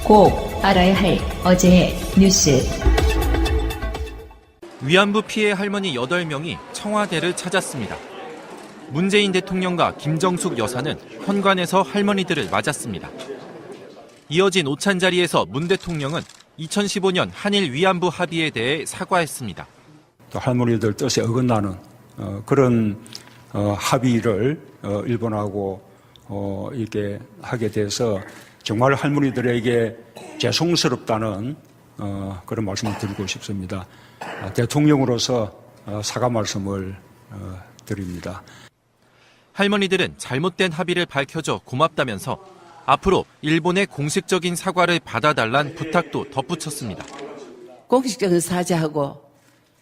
꼭 알아야 할 어제의 뉴스. 위안부 피해 할머니 8명이 청와대를 찾았습니다. 문재인 대통령과 김정숙 여사는 현관에서 할머니들을 맞았습니다. 이어진 오찬 자리에서 문 대통령은 2015년 한일 위안부 합의에 대해 사과했습니다. 또 할머니들 뜻에 어긋나는 그런 합의를 일본하고 이렇게 하게 돼서 정말 할머니들에게 죄송스럽다는 그런 말씀을 드리고 싶습니다. 대통령으로서 사과 말씀을 드립니다. 할머니들은 잘못된 합의를 밝혀줘 고맙다면서 앞으로 일본의 공식적인 사과를 받아달란 부탁도 덧붙였습니다. 공식적인 사죄하고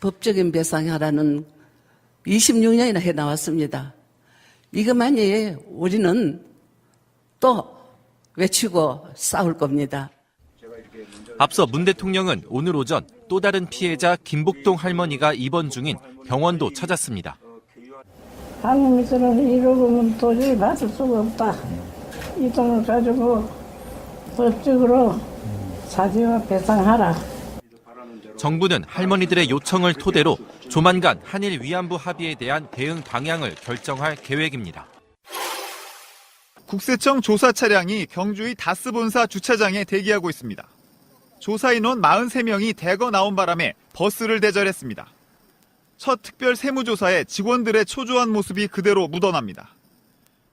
법적인 배상하라는 26년이나 해나왔습니다. 이것만이 우리는 또 외치고 싸울 겁니다. 앞서 문 대통령은 오늘 오전 또 다른 피해자 김복동 할머니가 입원 중인 병원도 찾았습니다. 한국에서는 이러고는 도저히 받을 수가 없다. 이 돈을 가지고 법적으로 사죄와 배상하라. 정부는 할머니들의 요청을 토대로 조만간 한일 위안부 합의에 대한 대응 방향을 결정할 계획입니다. 국세청 조사 차량이 경주의 다스 본사 주차장에 대기하고 있습니다. 조사 인원 43명이 대거 나온 바람에 버스를 대절했습니다. 첫 특별 세무조사에 직원들의 초조한 모습이 그대로 묻어납니다.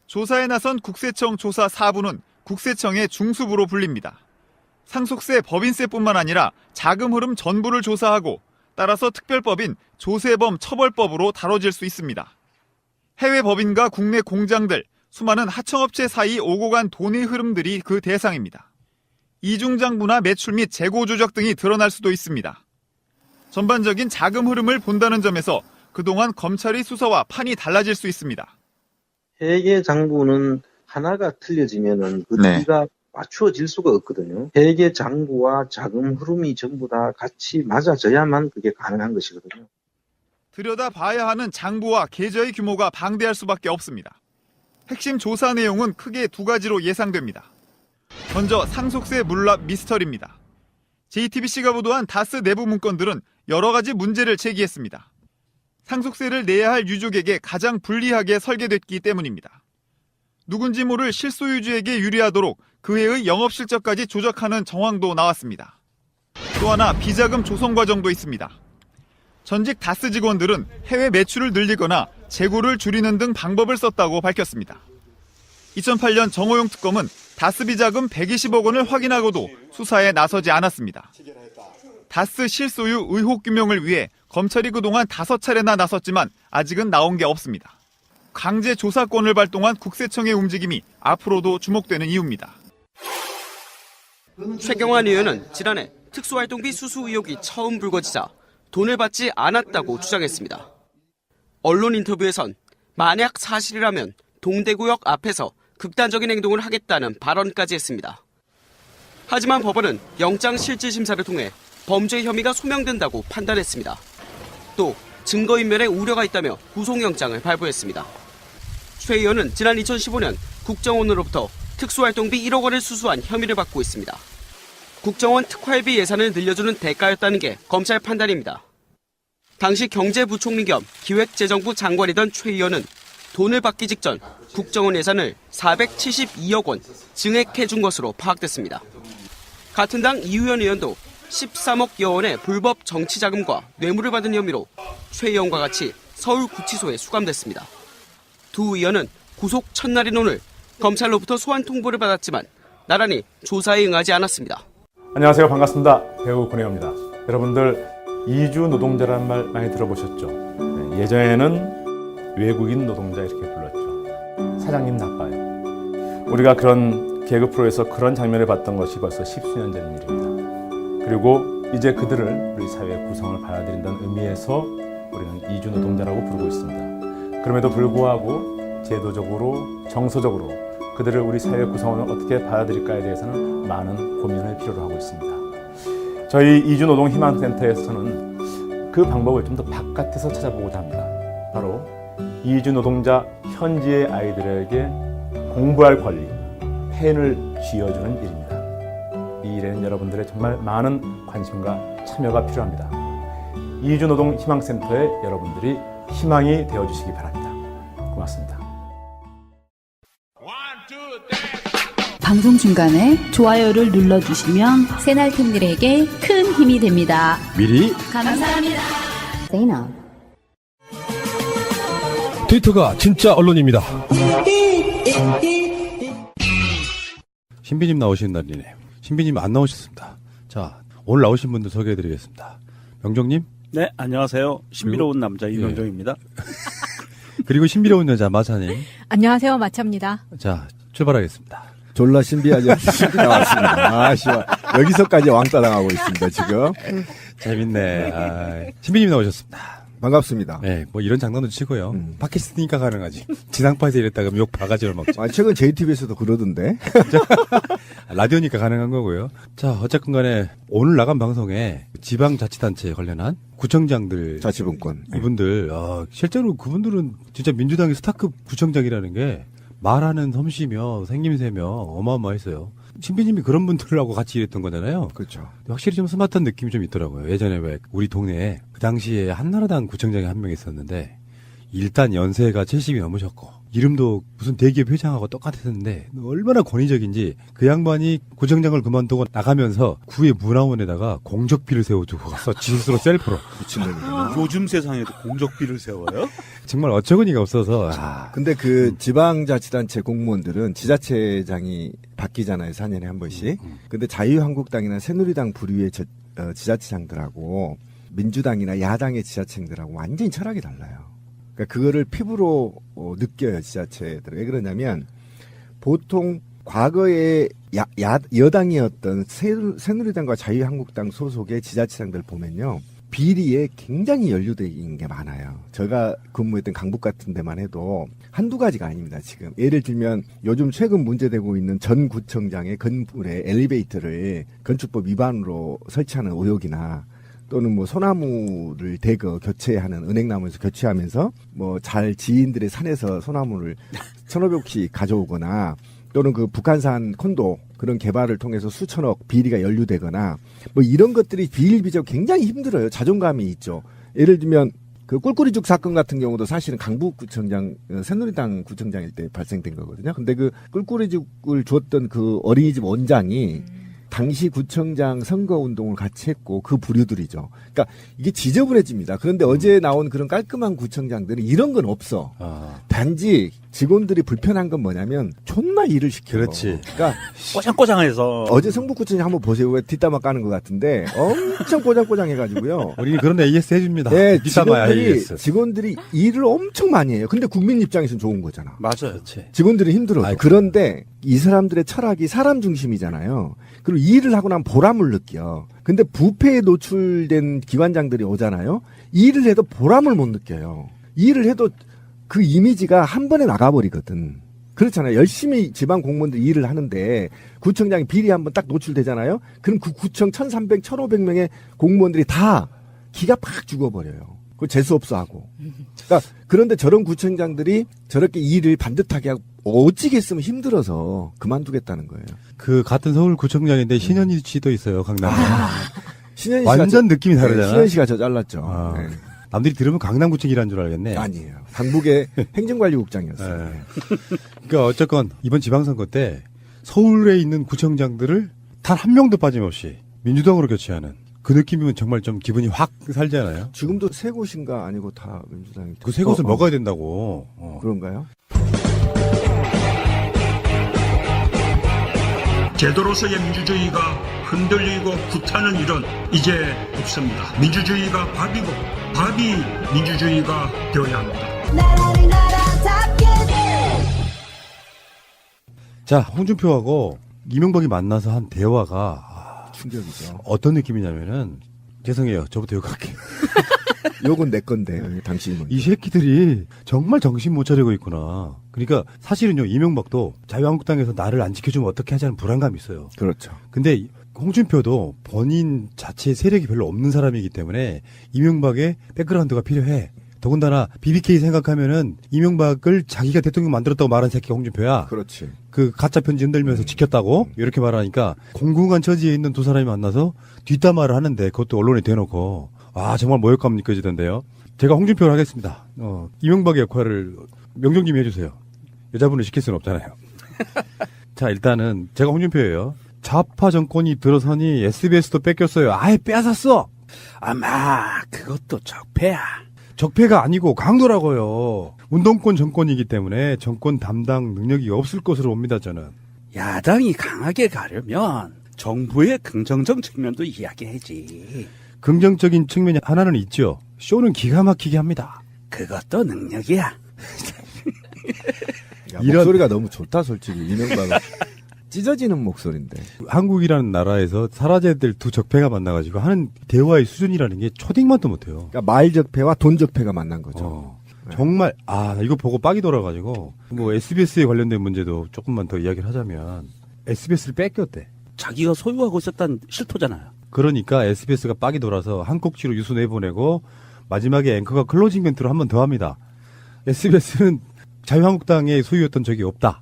조사에 나선 국세청 조사 4부는 국세청의 중수부로 불립니다. 상속세, 법인세뿐만 아니라 자금 흐름 전부를 조사하고 따라서 특별법인 조세범 처벌법으로 다뤄질 수 있습니다. 해외 법인과 국내 공장들, 수많은 하청업체 사이 오고 간 돈의 흐름들이 그 대상입니다. 이중장부나 매출 및 재고 조작 등이 드러날 수도 있습니다. 전반적인 자금 흐름을 본다는 점에서 그동안 검찰의 수사와 판이 달라질 수 있습니다. 회계 장부는 하나가 틀려지면은 그 뒤가 맞추어질 수가 없거든요. 회계 장부와 자금 흐름이 전부 다 같이 맞아져야만 그게 가능한 것이거든요. 들여다봐야 하는 장부와 계좌의 규모가 방대할 수밖에 없습니다. 핵심 조사 내용은 크게 두 가지로 예상됩니다. 먼저 상속세 물납 미스터리입니다. JTBC가 보도한 다스 내부 문건들은 여러 가지 문제를 제기했습니다. 상속세를 내야 할 유족에게 가장 불리하게 설계됐기 때문입니다. 누군지 모를 실소유주에게 유리하도록 그 해의 영업실적까지 조작하는 정황도 나왔습니다. 또 하나 비자금 조성 과정도 있습니다. 전직 다스 직원들은 해외 매출을 늘리거나 재고를 줄이는 등 방법을 썼다고 밝혔습니다. 2008년 정호용 특검은 다스 비자금 120억 원을 확인하고도 수사에 나서지 않았습니다. 다스 실소유 의혹 규명을 위해 검찰이 그동안 5차례나 나섰지만 아직은 나온 게 없습니다. 강제 조사권을 발동한 국세청의 움직임이 앞으로도 주목되는 이유입니다. 최경환 의원은 지난해 특수활동비 수수 의혹이 처음 불거지자 돈을 받지 않았다고 주장했습니다. 언론 인터뷰에선 만약 사실이라면 동대구역 앞에서 극단적인 행동을 하겠다는 발언까지 했습니다. 하지만 법원은 영장실질심사를 통해 범죄 혐의가 소명된다고 판단했습니다. 또 증거인멸에 우려가 있다며 구속영장을 발부했습니다. 최 의원은 지난 2015년 국정원으로부터 특수활동비 1억 원을 수수한 혐의를 받고 있습니다. 국정원 특활비 예산을 늘려주는 대가였다는 게 검찰 판단입니다. 당시 경제부총리 겸 기획재정부 장관이던 최 의원은 돈을 받기 직전 국정원 예산을 472억 원 증액해준 것으로 파악됐습니다. 같은 당 이우현 의원도 13억여 원의 불법 정치자금과 뇌물을 받은 혐의로 최 의원과 같이 서울구치소에 수감됐습니다. 두 의원은 구속 첫날인 오늘 검찰로부터 소환 통보를 받았지만 나란히 조사에 응하지 않았습니다. 안녕하세요. 반갑습니다. 배우 권혜영입니다. 여러분들 이주 노동자라는 말 많이 들어보셨죠? 예전에는 외국인 노동자 이렇게 불렀죠. 사장님 나빠요. 우리가 그런 개그 프로에서 그런 장면을 봤던 것이 벌써 10수년 전 일입니다. 그리고 이제 그들을 우리 사회의 구성을 받아들인다는 의미에서 우리는 이주 노동자라고 부르고 있습니다. 그럼에도 불구하고 제도적으로 정서적으로 그들을 우리 사회 구성원을 어떻게 받아들일까에 대해서는 많은 고민을 필요로 하고 있습니다. 저희 이주노동희망센터에서는 그 방법을 좀 더 바깥에서 찾아보고자 합니다. 바로 이주노동자 현지의 아이들에게 공부할 권리, 펜을 쥐어주는 일입니다. 이 일에는 여러분들의 정말 많은 관심과 참여가 필요합니다. 이주노동 희망센터에 여러분들이 희망이 되어주시기 바랍니다. 고맙습니다. 방송 중간에 좋아요를 눌러주시면 새날팀들에게 큰 힘이 됩니다. 미리 감사합니다. 트위터가 진짜 언론입니다. 신비님 나오시는 날이네요. 신비님 안 나오셨습니다. 자, 오늘 나오신 분들 소개해드리겠습니다. 명정님. 네, 안녕하세요. 신비로운 남자 이명정입니다. 그리고 신비로운 여자 마차님. 안녕하세요, 마차입니다. 자, 출발하겠습니다. 졸라 신비하죠. 신비 나왔습니다. 아, 씨발. 여기서까지 왕따 당하고 있습니다, 지금. 재밌네. 아, 신비님 나오셨습니다. 반갑습니다. 네, 뭐 이런 장난도 치고요. 팟캐스트니까 가능하지. 지상파에서 이랬다가 욕 바가지를 먹지. 아, 최근 JTBC에서도 그러던데. 라디오니까 가능한 거고요. 자, 어쨌건 간에 오늘 나간 방송에 지방자치단체에 관련한 구청장들. 자치분권. 이분들, 실제로 그분들은 진짜 민주당의 스타급 구청장이라는 게 말하는 솜씨며 생김새며 어마어마했어요. 신비님이 그런 분들하고 같이 일했던 거잖아요. 그렇죠. 확실히 좀 스마트한 느낌이 좀 있더라고요. 예전에 왜 우리 동네에 그 당시에 한나라당 구청장이 한 명 있었는데 일단 연세가 70이 넘으셨고 이름도 무슨 대기업 회장하고 똑같았는데 얼마나 권위적인지 그 양반이 구청장을 그만두고 나가면서 구의 문화원에다가 공적비를 세워주고 가서 스스로 셀프로. 미친놈이구나. 요즘 세상에도 공적비를 세워요? 정말 어처구니가 없어서. 근데 그 지방자치단체 공무원들은 지자체장이 바뀌잖아요. 4년에 한 번씩. 근데 자유한국당이나 새누리당 부류의 지자체장들하고 민주당이나 야당의 지자체장들하고 완전히 철학이 달라요. 그러니까 그거를 피부로 느껴요, 지자체들. 왜 그러냐면 보통 과거에 여당이었던 새누리당과 자유한국당 소속의 지자체장들 보면요. 비리에 굉장히 연루된 게 많아요. 제가 근무했던 강북 같은 데만 해도 한두 가지가 아닙니다, 지금. 예를 들면 요즘 최근 문제되고 있는 전 구청장의 건물에 엘리베이터를 건축법 위반으로 설치하는 의혹이나 또는 뭐 소나무를 대거 교체하는 은행나무에서 교체하면서 뭐 잘 지인들의 산에서 소나무를 1,500씩 가져오거나 또는 그 북한산 콘도 그런 개발을 통해서 수천억 비리가 연루되거나 뭐 이런 것들이 비일비재로 굉장히 힘들어요. 자존감이 있죠. 예를 들면 그 꿀꿀이죽 사건 같은 경우도 사실은 강북구청장, 새누리당 구청장일 때 발생된 거거든요. 근데 그 꿀꿀이죽을 줬던 그 어린이집 원장이 당시 구청장 선거운동을 같이 했고 그 부류들이죠. 그러니까 이게 지저분해집니다. 그런데 어제 나온 그런 깔끔한 구청장들은 이런 건 없어. 단지 직원들이 불편한 건 뭐냐면 존나 일을 시켜. 그렇지. 그러니까 꼬장꼬장해서. 어제 성북구청장 한번 보세요. 왜 뒷담화 까는 것 같은데 엄청 꼬장꼬장해가지고요. 우리는 그런 AS 해줍니다. 네, 직원들이 일을 엄청 많이 해요. 근데 국민 입장에서는 좋은 거잖아. 맞아요. 그렇지. 직원들이 힘들어요. 그런데 이 사람들의 철학이 사람 중심이잖아요. 그리고 일을 하고 나면 보람을 느껴. 근데 부패에 노출된 기관장들이 오잖아요. 일을 해도 보람을 못 느껴요. 일을 해도 그 이미지가 한 번에 나가버리거든. 그렇잖아요. 열심히 지방 공무원들이 일을 하는데 구청장이 비리 한번 딱 노출되잖아요. 그럼 그 구청 1,300, 1,500명의 공무원들이 다 기가 팍 죽어버려요. 그 재수없어 하고. 그러니까 그런데 저런 구청장들이 저렇게 일을 반듯하게 하고 어찌게 했으면 힘들어서 그만두겠다는 거예요. 그 같은 서울구청장인데 신현희 씨도 있어요, 강남에. 신현희 완전 느낌이 다르잖아. 신현희 씨가 저 잘랐죠. 네. 남들이 들으면 강남구청이라는 줄 알겠네. 아니에요. 강북의 행정관리국장이었어요. 네. 그러니까 어쨌건 이번 지방선거 때 서울에 있는 구청장들을 단 한 명도 빠짐없이 민주당으로 교체하는 그 느낌이면 정말 좀 기분이 확 살잖아요. 지금도 세 곳인가 아니고 다 민주당이. 그 세 곳을 먹어야 된다고. 그런가요? 제도로서의 민주주의가 흔들리고 구타는 일은 이제 없습니다. 민주주의가 밥이고 밥이 민주주의가 되어야 합니다. 자, 홍준표하고 이명박이 만나서 한 대화가 충격이죠. 어떤 느낌이냐면은 죄송해요. 저부터 욕할게요. 욕은 내 건데 당신은. 이 새끼들이 정말 정신 못 차리고 있구나. 그러니까 사실은요, 이명박도 자유한국당에서 나를 안 지켜주면 어떻게 하자는 불안감이 있어요. 그렇죠. 근데 홍준표도 본인 자체의 세력이 별로 없는 사람이기 때문에 이명박의 백그라운드가 필요해. 더군다나 BBK 생각하면은 이명박을 자기가 대통령 만들었다고 말한 새끼가 홍준표야. 그렇지. 그 가짜 편지 흔들면서 지켰다고 이렇게 말하니까 공공한 처지에 있는 두 사람이 만나서 뒷담화를 하는데 그것도 언론에 대놓고 아 정말 모욕감 느껴지던데요. 제가 홍준표를 하겠습니다. 이명박의 역할을 명정님이 해주세요. 여자분을 시킬 수는 없잖아요. 자 일단은 제가 홍준표예요. 좌파 정권이 들어서니 SBS도 뺏겼어요. 아예 빼앗았어. 아마 그것도 적폐야. 적폐가 아니고 강도라고요. 운동권 정권이기 때문에 정권 담당 능력이 없을 것으로 봅니다. 저는. 야당이 강하게 가려면 정부의 긍정적 측면도 이야기해야지. 긍정적인 측면이 하나는 있죠. 쇼는 기가 막히게 합니다. 그것도 능력이야. 야, 목소리가 너무 좋다 솔직히. 이명박은 찢어지는 목소리인데. 한국이라는 나라에서 사라져야될 두 적폐가 만나가지고 하는 대화의 수준이라는 게 초딩만도 못해요. 그러니까 말 적폐와 돈 적폐가 만난 거죠. 정말 이거 보고 빡이 돌아가지고 뭐 SBS에 관련된 문제도 조금만 더 이야기를 하자면 SBS를 뺏겼대. 자기가 소유하고 있었던 실토잖아요. 그러니까 SBS가 빡이 돌아서 한 꼭지로 유수 내보내고 마지막에 앵커가 클로징 멘트로 한 번 더 합니다. SBS는 자유한국당의 소유였던 적이 없다.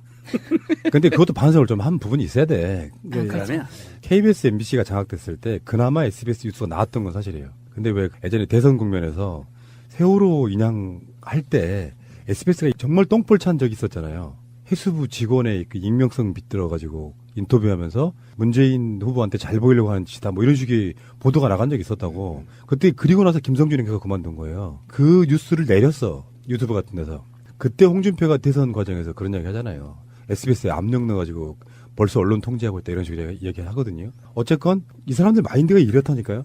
근데 그것도 반성을 좀 한 부분이 있어야 돼. 그러면 KBS, MBC가 장악됐을 때 그나마 SBS 뉴스가 나왔던 건 사실이에요. 근데 왜 예전에 대선 국면에서 세월호 인양할 때 SBS가 정말 똥볼 찬 적이 있었잖아요. 해수부 직원의 그 익명성 빗들어가지고 인터뷰하면서 문재인 후보한테 잘 보이려고 하는 짓이다 뭐 이런 식의 보도가 나간 적이 있었다고. 그때 그리고 나서 김성준 앵커가 그만둔 거예요. 그 뉴스를 내렸어. 유튜브 같은 데서. 그때 홍준표가 대선 과정에서 그런 이야기 하잖아요. SBS에 압력 넣어가지고 벌써 언론 통제하고 있다 이런 식으로 이야기 하거든요. 어쨌건 이 사람들 마인드가 이렇다니까요.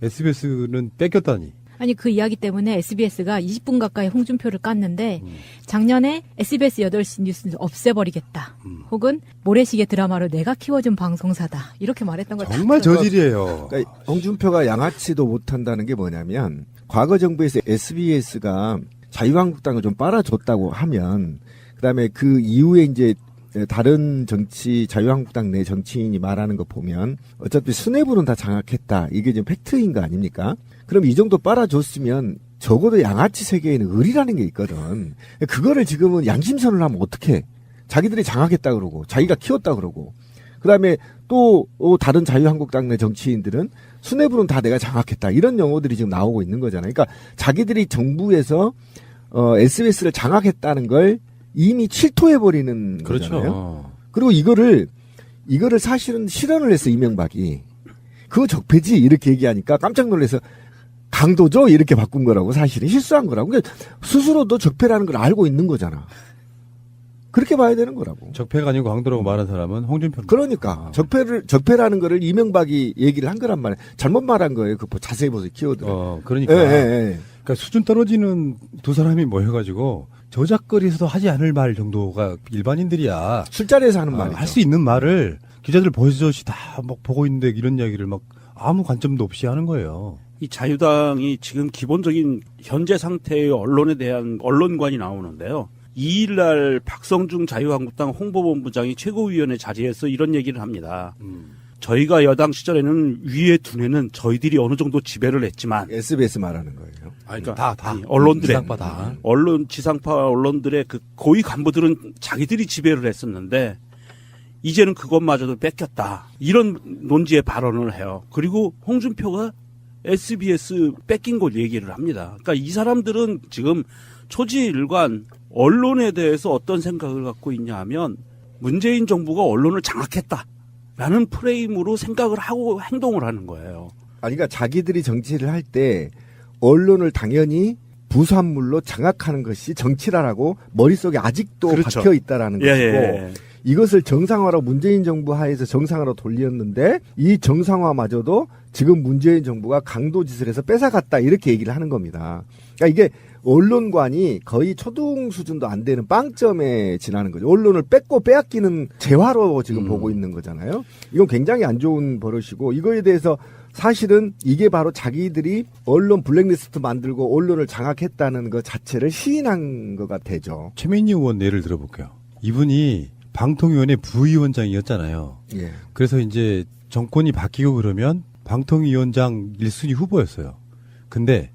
SBS는 뺏겼다니. 아니 그 이야기 때문에 SBS가 20분 가까이 홍준표를 깠는데 작년에 SBS 8시 뉴스는 없애버리겠다. 혹은 모래시계 드라마로 내가 키워준 방송사다. 이렇게 말했던 걸 정말 저질이에요. 그러니까 홍준표가 양아치도 못한다는 게 뭐냐면 과거 정부에서 SBS가 자유한국당을 좀 빨아줬다고 하면 그다음에 그 이후에 이제 다른 정치 자유한국당 내 정치인이 말하는 거 보면 어차피 수뇌부는 다 장악했다. 이게 지금 팩트인 거 아닙니까? 그럼 이 정도 빨아줬으면 적어도 양아치 세계에는 을이라는 게 있거든. 그거를 지금은 양심선을 하면 어떡해. 자기들이 장악했다 그러고 자기가 키웠다 그러고 그다음에 또 다른 자유한국당 내 정치인들은 수뇌부는 다 내가 장악했다. 이런 용어들이 지금 나오고 있는 거잖아요. 그러니까 자기들이 정부에서 SBS를 장악했다는 걸 이미 출토해버리는 그렇죠. 거잖아요. 그리고 이거를 사실은 실현을 했어 이명박이. 그거 적폐지 이렇게 얘기하니까 깜짝 놀라서 강도죠 이렇게 바꾼 거라고 사실은 실수한 거라고. 그러니까 스스로도 적폐라는 걸 알고 있는 거잖아. 그렇게 봐야 되는 거라고. 적폐가 아니고 강도라고 말한 사람은 홍준표. 그러니까 적폐라는 거를 이명박이 얘기를 한 거란 말이야. 잘못 말한 거예요. 그 자세히 보세요 키워드. 그러니까. 예. 그러니까 수준 떨어지는 두 사람이 모여가지고 저작거리에서도 하지 않을 말 정도가 일반인들이야. 술자리에서 하는 말이죠. 할 수 있는 말을 기자들 버젓이 다 막 보고 있는데 이런 이야기를 막 아무 관점도 없이 하는 거예요. 이 자유당이 지금 기본적인 현재 상태의 언론에 대한 언론관이 나오는데요. 2일날 박성중 자유한국당 홍보본부장이 최고위원회 자리에서 이런 얘기를 합니다. 저희가 여당 시절에는 위에 두뇌는 저희들이 어느 정도 지배를 했지만 SBS 말하는 거예요. 그러니까 언론들의 지상파 언론들의 그 고위 간부들은 자기들이 지배를 했었는데 이제는 그것마저도 뺏겼다. 이런 논지의 발언을 해요. 그리고 홍준표가 SBS 뺏긴 걸 얘기를 합니다. 그러니까 이 사람들은 지금 초지일관 언론에 대해서 어떤 생각을 갖고 있냐 하면 문재인 정부가 언론을 장악했다라는 프레임으로 생각을 하고 행동을 하는 거예요. 그러니까 자기들이 정치를 할 때 언론을 당연히 부산물로 장악하는 것이 정치라라고 머릿속에 아직도 그렇죠. 박혀 있다라는 예, 것이고 예. 이것을 정상화로 문재인 정부 하에서 정상화로 돌렸는데 이 정상화마저도 지금 문재인 정부가 강도짓을 해서 뺏어갔다 이렇게 얘기를 하는 겁니다. 그러니까 이게 언론관이 거의 초등 수준도 안 되는 빵점에 지나는 거죠. 언론을 뺏고 빼앗기는 재화로 지금 보고 있는 거잖아요. 이건 굉장히 안 좋은 버릇이고 이거에 대해서 사실은 이게 바로 자기들이 언론 블랙리스트 만들고 언론을 장악했다는 것 자체를 시인한 거가 되죠. 최민희 의원 예를 들어볼게요. 이분이 방통위원회 부위원장이었잖아요. 예. 그래서 이제 정권이 바뀌고 그러면 방통위원장 1순위 후보였어요. 근데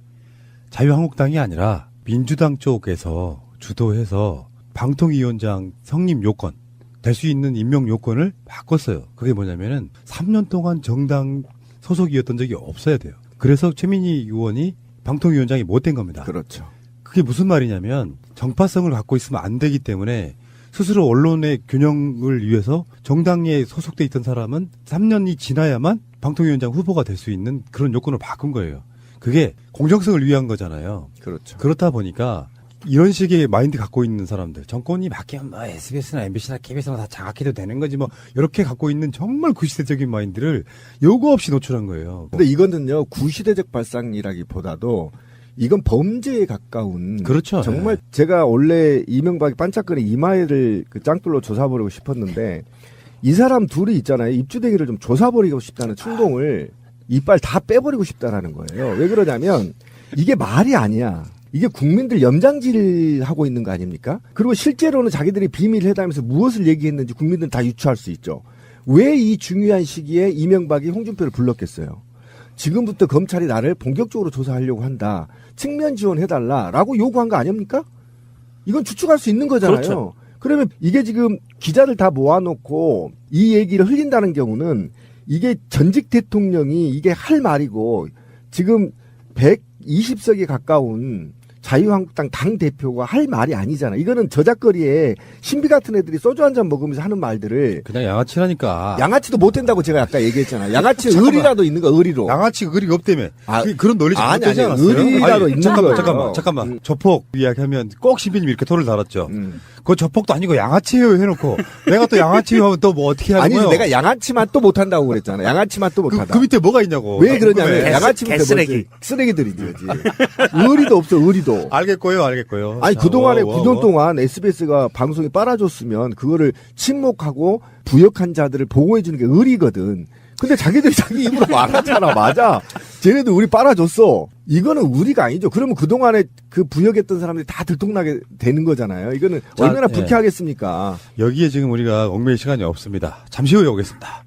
자유한국당이 아니라 민주당 쪽에서 주도해서 방통위원장 성립 요건, 될 수 있는 임명 요건을 바꿨어요. 그게 뭐냐면은 3년 동안 정당 소속이었던 적이 없어야 돼요. 그래서 최민희 의원이 방통위원장이 못 된 겁니다. 그렇죠. 그게 무슨 말이냐면 정파성을 갖고 있으면 안 되기 때문에 스스로 언론의 균형을 위해서 정당에 소속돼 있던 사람은 3년이 지나야만 방통위원장 후보가 될 수 있는 그런 요건을 바꾼 거예요. 그게 공정성을 위한 거잖아요. 그렇죠. 그렇다 보니까 이런 식의 마인드 갖고 있는 사람들, 정권이 바뀌면 뭐 SBS나 MBC나 KBS나 다 장악해도 되는 거지 뭐 이렇게 갖고 있는 정말 구시대적인 마인드를 요구 없이 노출한 거예요. 근데 이거는요, 구시대적 발상이라기보다도 이건 범죄에 가까운. 그렇죠. 정말 제가 원래 이명박이 반짝거리는 이마에를 그 짱돌로 조사버리고 싶었는데 이 사람 둘이 있잖아요. 입주대기를 좀 조사버리고 싶다는 충동을 이빨 다 빼버리고 싶다라는 거예요. 왜 그러냐면 이게 말이 아니야. 이게 국민들 염장질하고 있는 거 아닙니까? 그리고 실제로는 자기들이 비밀회담에서 무엇을 얘기했는지 국민들은 다 유추할 수 있죠. 왜 이 중요한 시기에 이명박이 홍준표를 불렀겠어요? 지금부터 검찰이 나를 본격적으로 조사하려고 한다. 측면 지원해달라라고 요구한 거 아닙니까? 이건 추측할 수 있는 거잖아요. 그렇죠. 그러면 이게 지금 기자들 다 모아놓고 이 얘기를 흘린다는 경우는 이게 전직 대통령이 이게 할 말이고 지금 120석에 가까운 자유한국당 당대표가 할 말이 아니잖아. 이거는 저작거리에 신비 같은 애들이 소주 한 잔 먹으면서 하는 말들을. 그냥 양아치라니까. 양아치도 못 된다고 제가 아까 얘기했잖아. 양아치는 의리라도 있는 거, 의리로. 양아치가 의리가 없다며. 아, 그런 논리 아니, 잘못되지 아니, 않았어요? 의리라도 있는 거예요. 잠깐만. 조폭 이야기하면 꼭 신비님 이렇게 토를 달았죠. 그거 조폭도 아니고 양아치예요 해놓고 내가 또 양아치예요 하면 또 뭐 어떻게 하는 거예요? 아니, 내가 양아치만 또 못한다고 그랬잖아. 양아치만 또 못하다. 그 밑에 뭐가 있냐고. 왜 그러냐면 양아치 밑에 개쓰레기. 쓰레기들이지. 의리도 없어, 의리도. 알겠고요. 아니, 그동안에 9년 동안 SBS가 방송이 빨아줬으면 그거를 침묵하고 부역한 자들을 보호해주는 게 의리거든. 근데 자기들이 자기 입으로 말하잖아. 맞아. 쟤네들 우리 빨아줬어. 이거는 우리가 아니죠. 그러면 그동안에 그 부역했던 사람들이 다 들통나게 되는 거잖아요. 이거는 얼마나 불쾌하겠습니까? 여기에 지금 우리가 얽매일 시간이 없습니다. 잠시 후에 오겠습니다.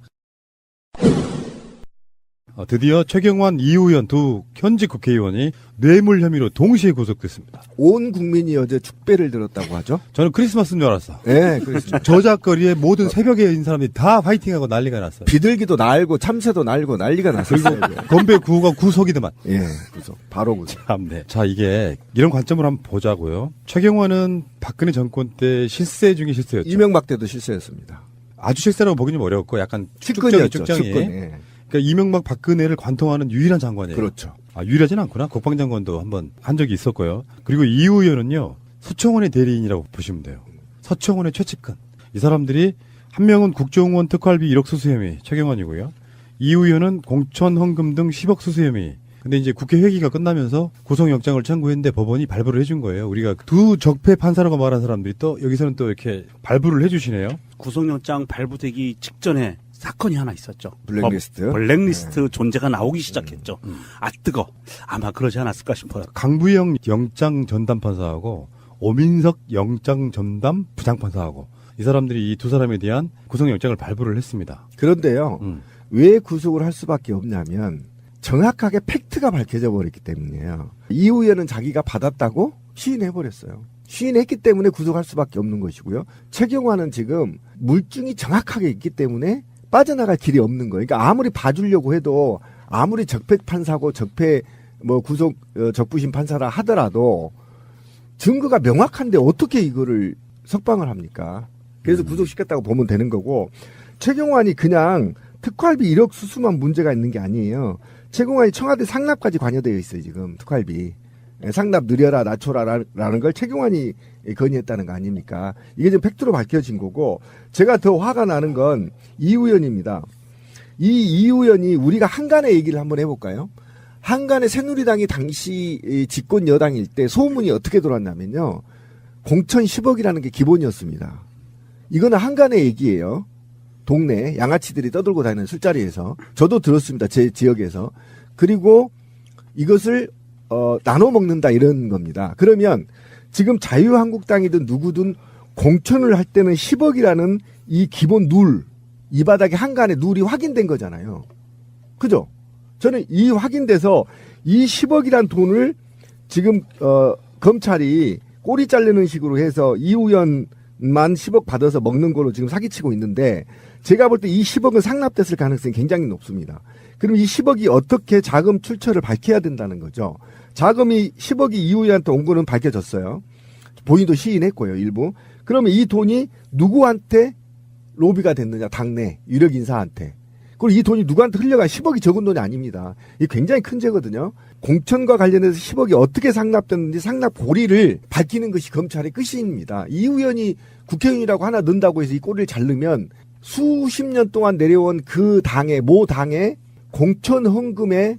드디어 최경환, 이우현 두 현직 국회의원이 뇌물 혐의로 동시에 구속됐습니다. 온 국민이 어제 축배를 들었다고 하죠? 저는 크리스마스인 줄 알았어. 네, 그렇습니다. 저작거리에 모든 새벽에 있는 사람들이 다 파이팅하고 난리가 났어요. 비둘기도 날고 참새도 날고 난리가 났어요. 그리고 건배 구호가 구속이더만. 예, 구속. 바로 구속. 네. 자, 이게 이런 관점으로 한번 보자고요. 최경환은 박근혜 정권 때 실세 중에 실세였죠. 이명박 때도 실세였습니다. 아주 실세라고 보기 좀 어려웠고 약간 측근이었죠. 쭉정이. 측근. 예. 그러니까 이명박 박근혜를 관통하는 유일한 장관이에요. 그렇죠. 유일하진 않구나. 국방장관도 한번 한 적이 있었고요. 그리고 이우 의원은요. 서청원의 대리인이라고 보시면 돼요. 서청원의 최측근. 이 사람들이 한 명은 국정원 특활비 1억 수수 혐의 최경환이고요. 이우 의원은 공천 헌금 등 10억 수수 혐의. 근데 이제 국회 회기가 끝나면서 구속영장을 청구했는데 법원이 발부를 해준 거예요. 우리가 두 적폐 판사라고 말한 사람들이 또 여기서는 또 이렇게 발부를 해주시네요. 구속영장 발부되기 직전에 사건이 하나 있었죠. 블랙리스트. 블랙리스트 존재가 나오기 시작했죠. 아, 뜨거. 아마 그러지 않았을까 싶어요. 강부영 영장 전담 판사하고 오민석 영장 전담 부장 판사하고 이 사람들이 이 두 사람에 대한 구속영장을 발부를 했습니다. 그런데요. 왜 구속을 할 수밖에 없냐면 정확하게 팩트가 밝혀져 버렸기 때문이에요. 이후에는 자기가 받았다고 시인해버렸어요. 시인했기 때문에 구속할 수밖에 없는 것이고요. 최경환은 지금 물증이 정확하게 있기 때문에 빠져나갈 길이 없는 거예요. 그러니까 아무리 봐주려고 해도 아무리 적폐 판사고 적폐 구속 적부심 판사라 하더라도 증거가 명확한데 어떻게 이거를 석방을 합니까? 그래서 구속시켰다고 보면 되는 거고 최경환이 그냥 특활비 1억 수수만 문제가 있는 게 아니에요. 최경환이 청와대 상납까지 관여되어 있어요. 지금 특활비. 상납 느려라 낮춰라라는 걸 최경환이 건의했다는 거 아닙니까? 이게 지금 팩트로 밝혀진 거고 제가 더 화가 나는 건 이 의원입니다. 이 의원이 우리가 한간의 얘기를 한번 해볼까요? 한간의 새누리당이 당시 집권 여당일 때 소문이 어떻게 돌았냐면요. 공천 10억이라는 게 기본이었습니다. 이거는 한간의 얘기예요. 동네 양아치들이 떠들고 다니는 술자리에서 저도 들었습니다. 제 지역에서. 그리고 이것을 나눠 먹는다 이런 겁니다. 그러면 지금 자유한국당이든 누구든 공천을 할 때는 10억이라는 이 기본 룰, 이 바닥에 한간에 룰이 확인된 거잖아요. 그죠? 저는 이 확인돼서 이 10억이란 돈을 지금 검찰이 꼬리 자르는 식으로 해서 이 의원만 10억 받아서 먹는 걸로 지금 사기치고 있는데 제가 볼 때 이 10억은 상납됐을 가능성이 굉장히 높습니다. 그럼 이 10억이 어떻게 자금 출처를 밝혀야 된다는 거죠. 자금이 10억이 이 의원한테 온 거는 밝혀졌어요. 본인도 시인했고요, 일부. 그러면 이 돈이 누구한테 로비가 됐느냐, 당내 유력 인사한테. 그리고 이 돈이 누구한테 흘려가 10억이 적은 돈이 아닙니다. 이게 굉장히 큰 죄거든요. 공천과 관련해서 10억이 어떻게 상납됐는지 상납 고리를 밝히는 것이 검찰의 끝입니다. 이 의원이 국회의원이라고 하나 넣는다고 해서 이 꼬리를 자르면 수십 년 동안 내려온 그 당의 모 당의 공천 헌금의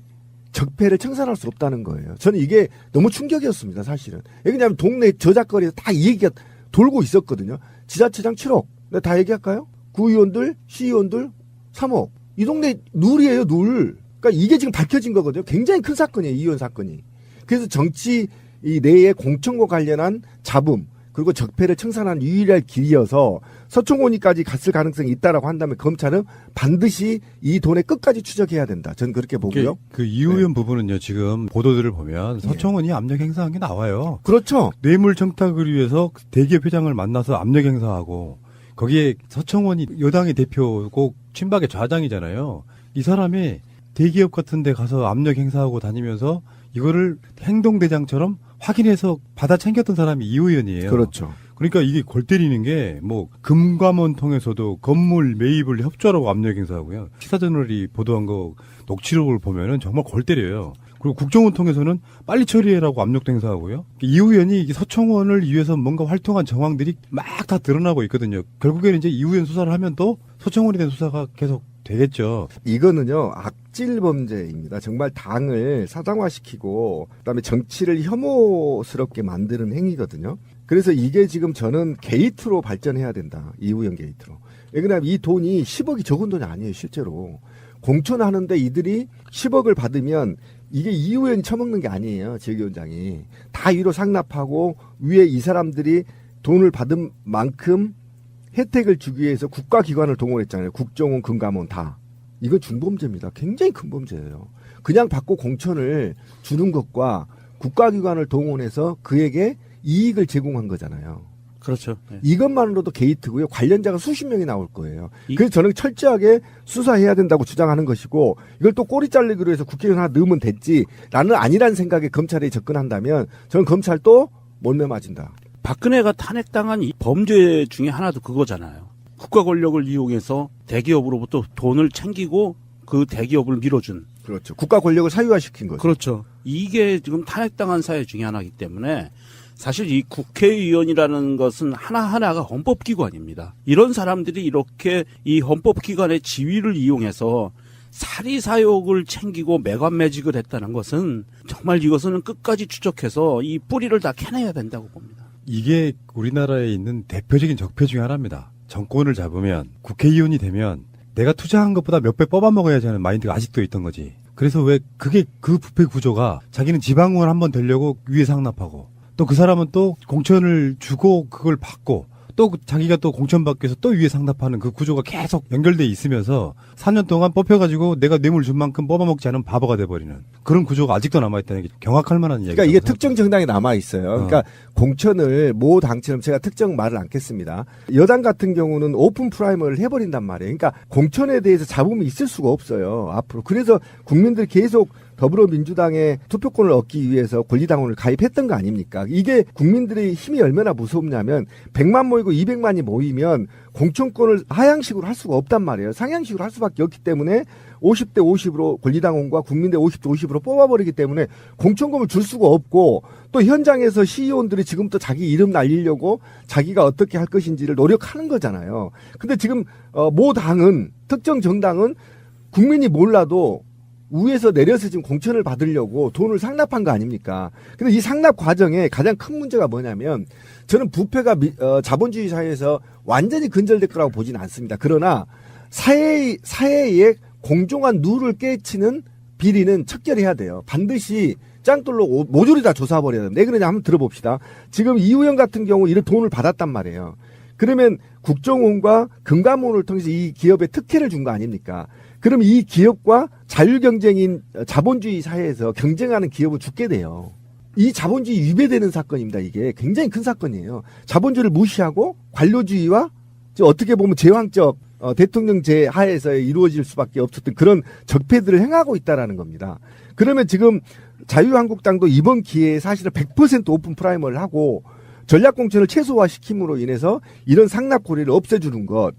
적폐를 청산할 수 없다는 거예요. 저는 이게 너무 충격이었습니다, 사실은. 왜냐하면 동네 저작거리에서 다 이 얘기가 돌고 있었거든요. 지자체장 7억. 내가 다 얘기할까요? 구의원들, 시의원들 3억. 이 동네 룰이에요, 룰. 그러니까 이게 지금 밝혀진 거거든요. 굉장히 큰 사건이에요, 이 의원 사건이. 그래서 정치 이 내의 공천과 관련한 잡음, 그리고 적폐를 청산하는 유일한 길이어서 서청원이까지 갔을 가능성이 있다라고 한다면 검찰은 반드시 이 돈의 끝까지 추적해야 된다. 저는 그렇게 보고요. 그 이 의원 부분은요, 지금 보도들을 보면 서청원이 압력 행사한 게 나와요. 그렇죠. 뇌물 청탁을 위해서 대기업 회장을 만나서 압력 행사하고 거기에 서청원이 여당의 대표고 친박의 좌장이잖아요. 이 사람이 대기업 같은 데 가서 압력 행사하고 다니면서 이거를 행동대장처럼 확인해서 받아 챙겼던 사람이 이 의원이에요. 그렇죠. 그러니까 이게 골 때리는 게 뭐 금감원 통해서도 건물 매입을 협조하라고 압력 행사하고요. 시사저널이 보도한 거 녹취록을 보면은 정말 골 때려요. 그리고 국정원 통해서는 빨리 처리해라고 압력도 행사하고요. 이 의원이 서청원을 위해서 뭔가 활동한 정황들이 막 다 드러나고 있거든요. 결국에는 이제 이 의원 수사를 하면 또 서청원에 대한 수사가 계속 되겠죠. 이거는요, 악질 범죄입니다. 정말 당을 사장화시키고 그다음에 정치를 혐오스럽게 만드는 행위거든요. 그래서 이게 지금 저는 게이트로 발전해야 된다. 이우영 게이트로. 왜냐하면 이 돈이 10억이 적은 돈이 아니에요, 실제로. 공천하는데 이들이 10억을 받으면 이게 이 의원이 처먹는 게 아니에요, 지역위원장이. 다 위로 상납하고 위에 이 사람들이 돈을 받은 만큼 혜택을 주기 위해서 국가기관을 동원했잖아요. 국정원, 금감원 다. 이건 중범죄입니다. 굉장히 큰 범죄예요. 그냥 받고 공천을 주는 것과 국가기관을 동원해서 그에게 이익을 제공한 거잖아요. 그렇죠. 네. 이것만으로도 게이트고요. 관련자가 수십 명이 나올 거예요. 그래서 저는 철저하게 수사해야 된다고 주장하는 것이고 이걸 또 꼬리 자르기로 해서 국회의원 하나 넣으면 됐지 나는 아니란 생각에 검찰에 접근한다면 저는 검찰도 몰매 맞은다. 박근혜가 탄핵당한 이 범죄 중에 하나도 그거잖아요. 국가 권력을 이용해서 대기업으로부터 돈을 챙기고 그 대기업을 밀어준. 그렇죠. 국가 권력을 사유화시킨 거죠. 그렇죠. 이게 지금 탄핵당한 사회 중에 하나이기 때문에 사실 이 국회의원이라는 것은 하나하나가 헌법기관입니다. 이런 사람들이 이렇게 이 헌법기관의 지위를 이용해서 사리사욕을 챙기고 매관매직을 했다는 것은 정말 이것은 끝까지 추적해서 이 뿌리를 다 캐내야 된다고 봅니다. 이게 우리나라에 있는 대표적인 적폐 중에 하나입니다. 정권을 잡으면 국회의원이 되면 내가 투자한 것보다 몇 배 뽑아먹어야지 하는 마인드가 아직도 있던 거지. 그래서 왜 그게 그 부패 구조가 자기는 지방의원 한번 되려고 위에 상납하고 또 그 사람은 또 공천을 주고 그걸 받고 또 자기가 또 공천 받기 위해서 또 위에 상납하는 그 구조가 계속 연결돼 있으면서 4년 동안 뽑혀가지고 내가 뇌물 준 만큼 뽑아먹지 않은 바보가 돼버리는 그런 구조가 아직도 남아있다는 게 경악할 만한 얘기죠. 그러니까 이게 특정 정당에 남아있어요. 그러니까 공천을 모 당처럼 제가 특정 말을 않겠습니다. 여당 같은 경우는 오픈 프라이머를 해버린단 말이에요. 그러니까 공천에 대해서 잡음이 있을 수가 없어요. 앞으로. 그래서 국민들이 계속 더불어민주당의 투표권을 얻기 위해서 권리당원을 가입했던 거 아닙니까? 이게 국민들의 힘이 얼마나 무섭냐면 100만 모이고 200만이 모이면 공천권을 하향식으로 할 수가 없단 말이에요. 상향식으로 할 수밖에 없기 때문에 50대 50으로 권리당원과 국민대 50대 50으로 뽑아버리기 때문에 공천권을 줄 수가 없고 또 현장에서 시의원들이 지금부터 자기 이름 날리려고 자기가 어떻게 할 것인지를 노력하는 거잖아요. 근데 지금 모 당은 특정 정당은 국민이 몰라도 위에서 내려서 지금 공천을 받으려고 돈을 상납한 거 아닙니까? 근데 이 상납 과정에 가장 큰 문제가 뭐냐면 저는 부패가 자본주의 사회에서 완전히 근절될 거라고 보지는 않습니다. 그러나 사회의 공정한 룰을 깨치는 비리는 척결해야 돼요. 반드시 짱돌로 모조리 다 조사해버려야 됩니다. 왜 그러냐 한번 들어봅시다. 지금 이우영 같은 경우 이런 돈을 받았단 말이에요. 그러면 국정원과 금감원을 통해서 이 기업에 특혜를 준 거 아닙니까? 그럼 이 기업과 자율경쟁인 자본주의 사회에서 경쟁하는 기업을 죽게 돼요. 이 자본주의 위배되는 사건입니다. 이게 굉장히 큰 사건이에요. 자본주의를 무시하고 관료주의와 어떻게 보면 제왕적 대통령제 하에서 이루어질 수밖에 없었던 그런 적폐들을 행하고 있다라는 겁니다. 그러면 지금 자유한국당도 이번 기회에 사실은 100% 오픈 프라이머를 하고 전략공천을 최소화시킴으로 인해서 이런 상납고리를 없애주는 것,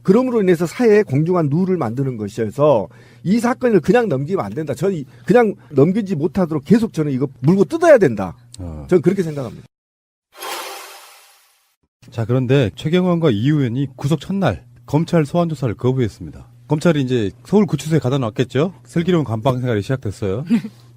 그럼으로 인해서 사회에 공정한 룰을 만드는 것이어서 이 사건을 그냥 넘기면 안 된다. 저는 그냥 넘기지 못하도록 계속 저는 이거 물고 뜯어야 된다. 저는 그렇게 생각합니다. 자, 그런데 최경환과 이 의원이 구속 첫날 검찰 소환 조사를 거부했습니다. 검찰이 이제 서울구치소에 가다 놨겠죠. 슬기로운 감방 생활이 시작됐어요.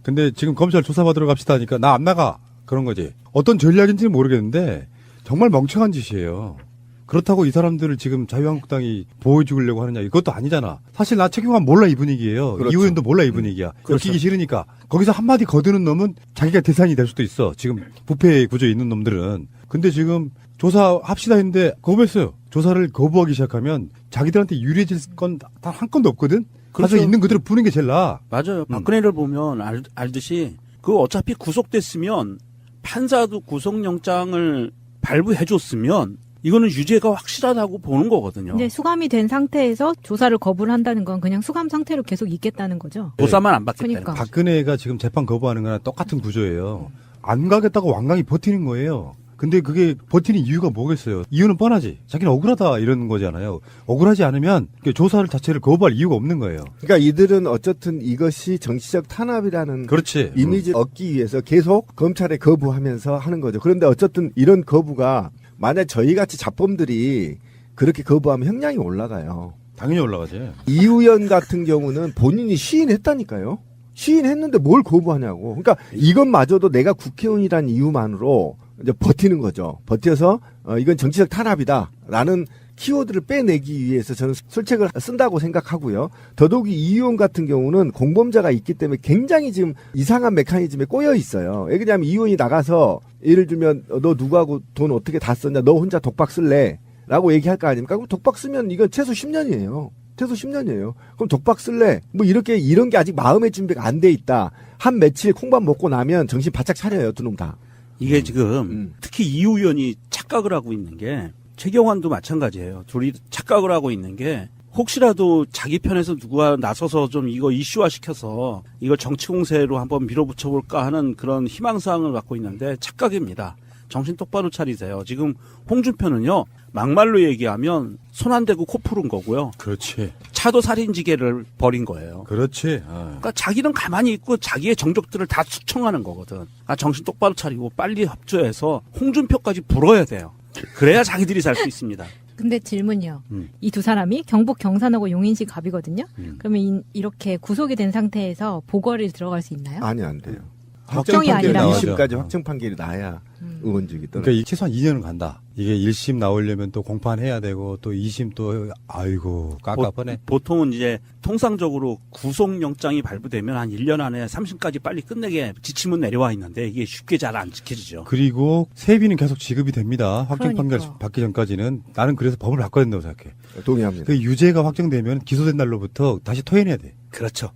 근데 지금 검찰 조사받으러 갑시다 하니까 나 안 나가. 그런 거지. 어떤 전략인지는 모르겠는데 정말 멍청한 짓이에요. 그렇다고 이 사람들을 지금 자유한국당이 보호해 주려고 하느냐, 이것도 아니잖아. 사실 나 최경환 몰라 이 분위기예요. 그렇죠. 이 의원도 몰라 이 분위기야. 그렇죠. 엮이기 싫으니까. 거기서 한마디 거드는 놈은 자기가 대상이 될 수도 있어. 지금 부패 구조에 있는 놈들은. 근데 지금 조사합시다 했는데 거부했어요. 조사를 거부하기 시작하면 자기들한테 유리해질 건 단 한 건도 없거든. 그렇죠. 가서 있는 그대로 푸는 게 제일 나아. 맞아요. 박근혜를 보면 알듯이 그 어차피 구속됐으면 판사도 구속영장을 발부해줬으면 이거는 유죄가 확실하다고 보는 거거든요. 근데 수감이 된 상태에서 조사를 거부를 한다는 건 그냥 수감 상태로 계속 있겠다는 거죠. 조사만 안 받겠다는 그러니까. 박근혜가 지금 재판 거부하는 거랑 똑같은 구조예요. 안 가겠다고 완강히 버티는 거예요. 근데 그게 버티는 이유가 뭐겠어요? 이유는 뻔하지. 자기는 억울하다 이런 거잖아요. 억울하지 않으면 조사를 자체를 거부할 이유가 없는 거예요. 그러니까 이들은 어쨌든 이것이 정치적 탄압이라는 그렇지. 이미지를 얻기 위해서 계속 검찰에 거부하면서 하는 거죠. 그런데 어쨌든 이런 거부가 만약 저희같이 자범들이 그렇게 거부하면 형량이 올라가요. 당연히 올라가지. 이 의원 같은 경우는 본인이 시인했다니까요. 시인했는데 뭘 거부하냐고. 그러니까 이것마저도 내가 국회의원이라는 이유만으로 이제 버티는 거죠. 버텨서 이건 정치적 탄압이다라는 키워드를 빼내기 위해서 저는 술책을 쓴다고 생각하고요. 더더욱이 이 의원 같은 경우는 공범자가 있기 때문에 굉장히 지금 이상한 메커니즘에 꼬여 있어요. 왜냐하면 이 의원이 나가서 예를 들면 너 누구하고 돈 어떻게 다 썼냐, 너 혼자 독박 쓸래? 라고 얘기할 거 아닙니까? 그럼 독박 쓰면 이건 최소 10년이에요. 최소 10년이에요. 그럼 독박 쓸래? 뭐 이런 게 아직 마음의 준비가 안 돼 있다. 한 며칠 콩밥 먹고 나면 정신 바짝 차려요, 두 놈 다. 이게 지금 특히 이 의원이 착각을 하고 있는 게 최경환도 마찬가지예요. 둘이 착각을 하고 있는 게 혹시라도 자기 편에서 누가 나서서 좀 이거 이슈화 시켜서 이걸 정치 공세로 한번 밀어붙여 볼까 하는 그런 희망사항을 갖고 있는데 착각입니다. 정신 똑바로 차리세요. 지금 홍준표는요, 막말로 얘기하면 손 안 대고 코 푸른 거고요. 그렇지. 차도 살인지계를 벌인 거예요. 그렇지. 그러니까 자기는 가만히 있고 자기의 정적들을 다 숙청하는 거거든. 그러니까 정신 똑바로 차리고 빨리 협조해서 홍준표까지 불어야 돼요. 그래야 자기들이 살 수 있습니다. 근데 질문이요. 이 두 사람이 경북 경산하고 용인시 갑이거든요. 그러면 이렇게 구속이 된 상태에서 보궐이 들어갈 수 있나요? 아니, 안 돼요. 확정이 아니라 2심까지 확정 판결이 나야 의원직이 떨어져. 그러니까 최소한 2년은 간다. 이게 1심 나오려면 또 공판해야 되고 또 2심 또 아이고 깝깝하네. 보통은 이제 통상적으로 구속영장이 발부되면 한 1년 안에 3심까지 빨리 끝내게 지침은 내려와 있는데 이게 쉽게 잘 안 지켜지죠. 그리고 세비는 계속 지급이 됩니다. 확정 그러니까. 판결 받기 전까지는. 나는 그래서 법을 바꿔야 된다고 생각해. 동의합니다. 그 유죄가 확정되면 기소된 날로부터 다시 토해내야 돼. 그렇죠.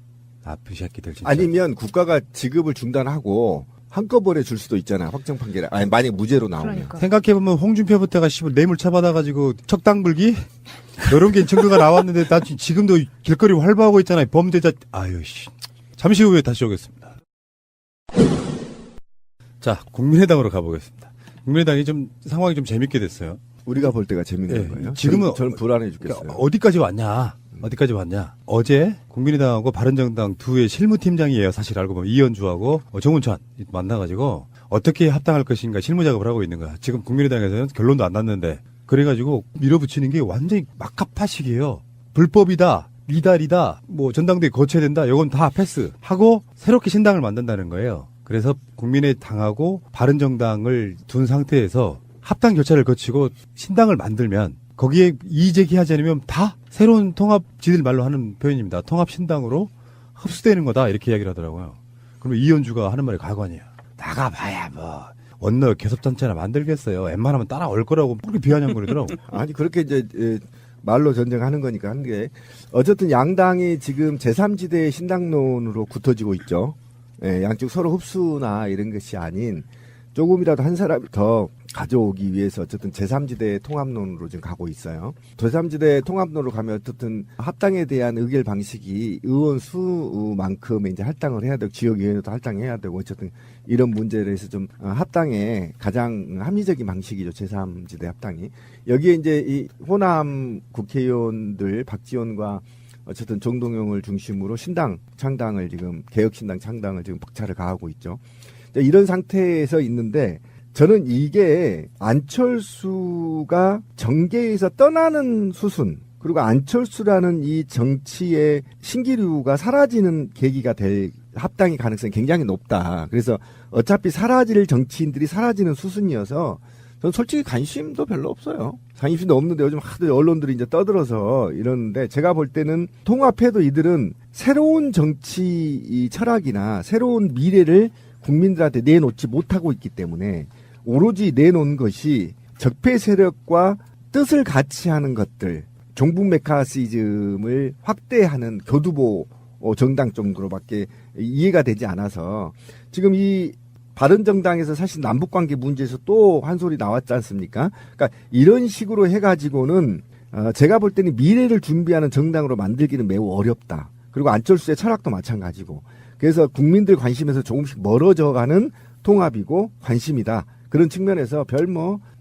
나쁜 새끼들 진짜. 아니면 국가가 지급을 중단하고 한꺼번에 줄 수도 있잖아요. 확정 판결에. 아니, 만약 무죄로 나오면. 그러니까. 생각해보면 홍준표부터가 뇌물차 받아가지고 척당불기 이런 게 증거가 나왔는데 나 지금도 길거리 활보하고 있잖아요. 범죄자. 아유 씨. 잠시 후에 다시 오겠습니다. 자, 국민의당으로 가보겠습니다. 국민의당이 좀 상황이 좀 재밌게 됐어요. 우리가 볼 때가 재밌는 네, 거예요. 지금은 저는 불안해 죽겠어요. 그러니까 어디까지 왔냐? 어디까지 왔냐? 어제 국민의당하고 바른정당 두의 실무팀장이에요. 사실 알고 보면 이현주하고 정운찬 만나가지고 어떻게 합당할 것인가 실무 작업을 하고 있는 거야. 지금 국민의당에서는 결론도 안 났는데 그래가지고 밀어붙이는 게 완전히 막합파식이에요. 불법이다, 리달이다, 뭐 전당대회 거쳐야 된다. 이건 다 패스하고 새롭게 신당을 만든다는 거예요. 그래서 국민의당하고 바른정당을 둔 상태에서 합당 절차를 거치고 신당을 만들면 거기에 이의제기하지 않으면 다 새로운 통합, 지들 말로 하는 표현입니다. 통합신당으로 흡수되는 거다 이렇게 이야기를 하더라고요. 그러면 이현주가 하는 말이 가관이야. 나가봐야 뭐 원내 교섭단체나 만들겠어요. 웬만하면 따라올 거라고 그렇게 비아냥거리더라고. 아니 그렇게 이제 말로 전쟁하는 거니까 하는 게 어쨌든 양당이 지금 제3지대의 신당론으로 굳어지고 있죠. 예, 양쪽 서로 흡수나 이런 것이 아닌 조금이라도 한 사람이 더 가져오기 위해서 어쨌든 제3지대 통합론으로 지금 가고 있어요. 제3지대 통합론으로 가면 어쨌든 합당에 대한 의결 방식이 의원 수만큼의 이제 할당을 해야 되고 지역위원회도 할당해야 되고 어쨌든 이런 문제를 해서 좀 합당에 가장 합리적인 방식이죠. 제3지대 합당이. 여기에 이제 이 호남 국회의원들 박지원과 어쨌든 정동영을 중심으로 신당 창당을 지금 개혁신당 창당을 지금 박차를 가하고 있죠. 이런 상태에서 있는데 저는 이게 안철수가 정계에서 떠나는 수순 그리고 안철수라는 이 정치의 신기류가 사라지는 계기가 될 합당의 가능성이 굉장히 높다. 그래서 어차피 사라질 정치인들이 사라지는 수순이어서 저는 솔직히 관심도 별로 없어요. 관심도 없는데 요즘 하도 언론들이 이제 떠들어서 이러는데 제가 볼 때는 통합해도 이들은 새로운 정치 철학이나 새로운 미래를 국민들한테 내놓지 못하고 있기 때문에 오로지 내놓은 것이 적폐 세력과 뜻을 같이 하는 것들, 종북 메카시즘을 확대하는 교두보 정당 정도로밖에 이해가 되지 않아서 지금 이 바른정당에서 사실 남북관계 문제에서 또 한 소리 나왔지 않습니까? 그러니까 이런 식으로 해가지고는 제가 볼 때는 미래를 준비하는 정당으로 만들기는 매우 어렵다. 그리고 안철수의 철학도 마찬가지고. 그래서 국민들 관심에서 조금씩 멀어져가는 통합이고 관심이다. 그런 측면에서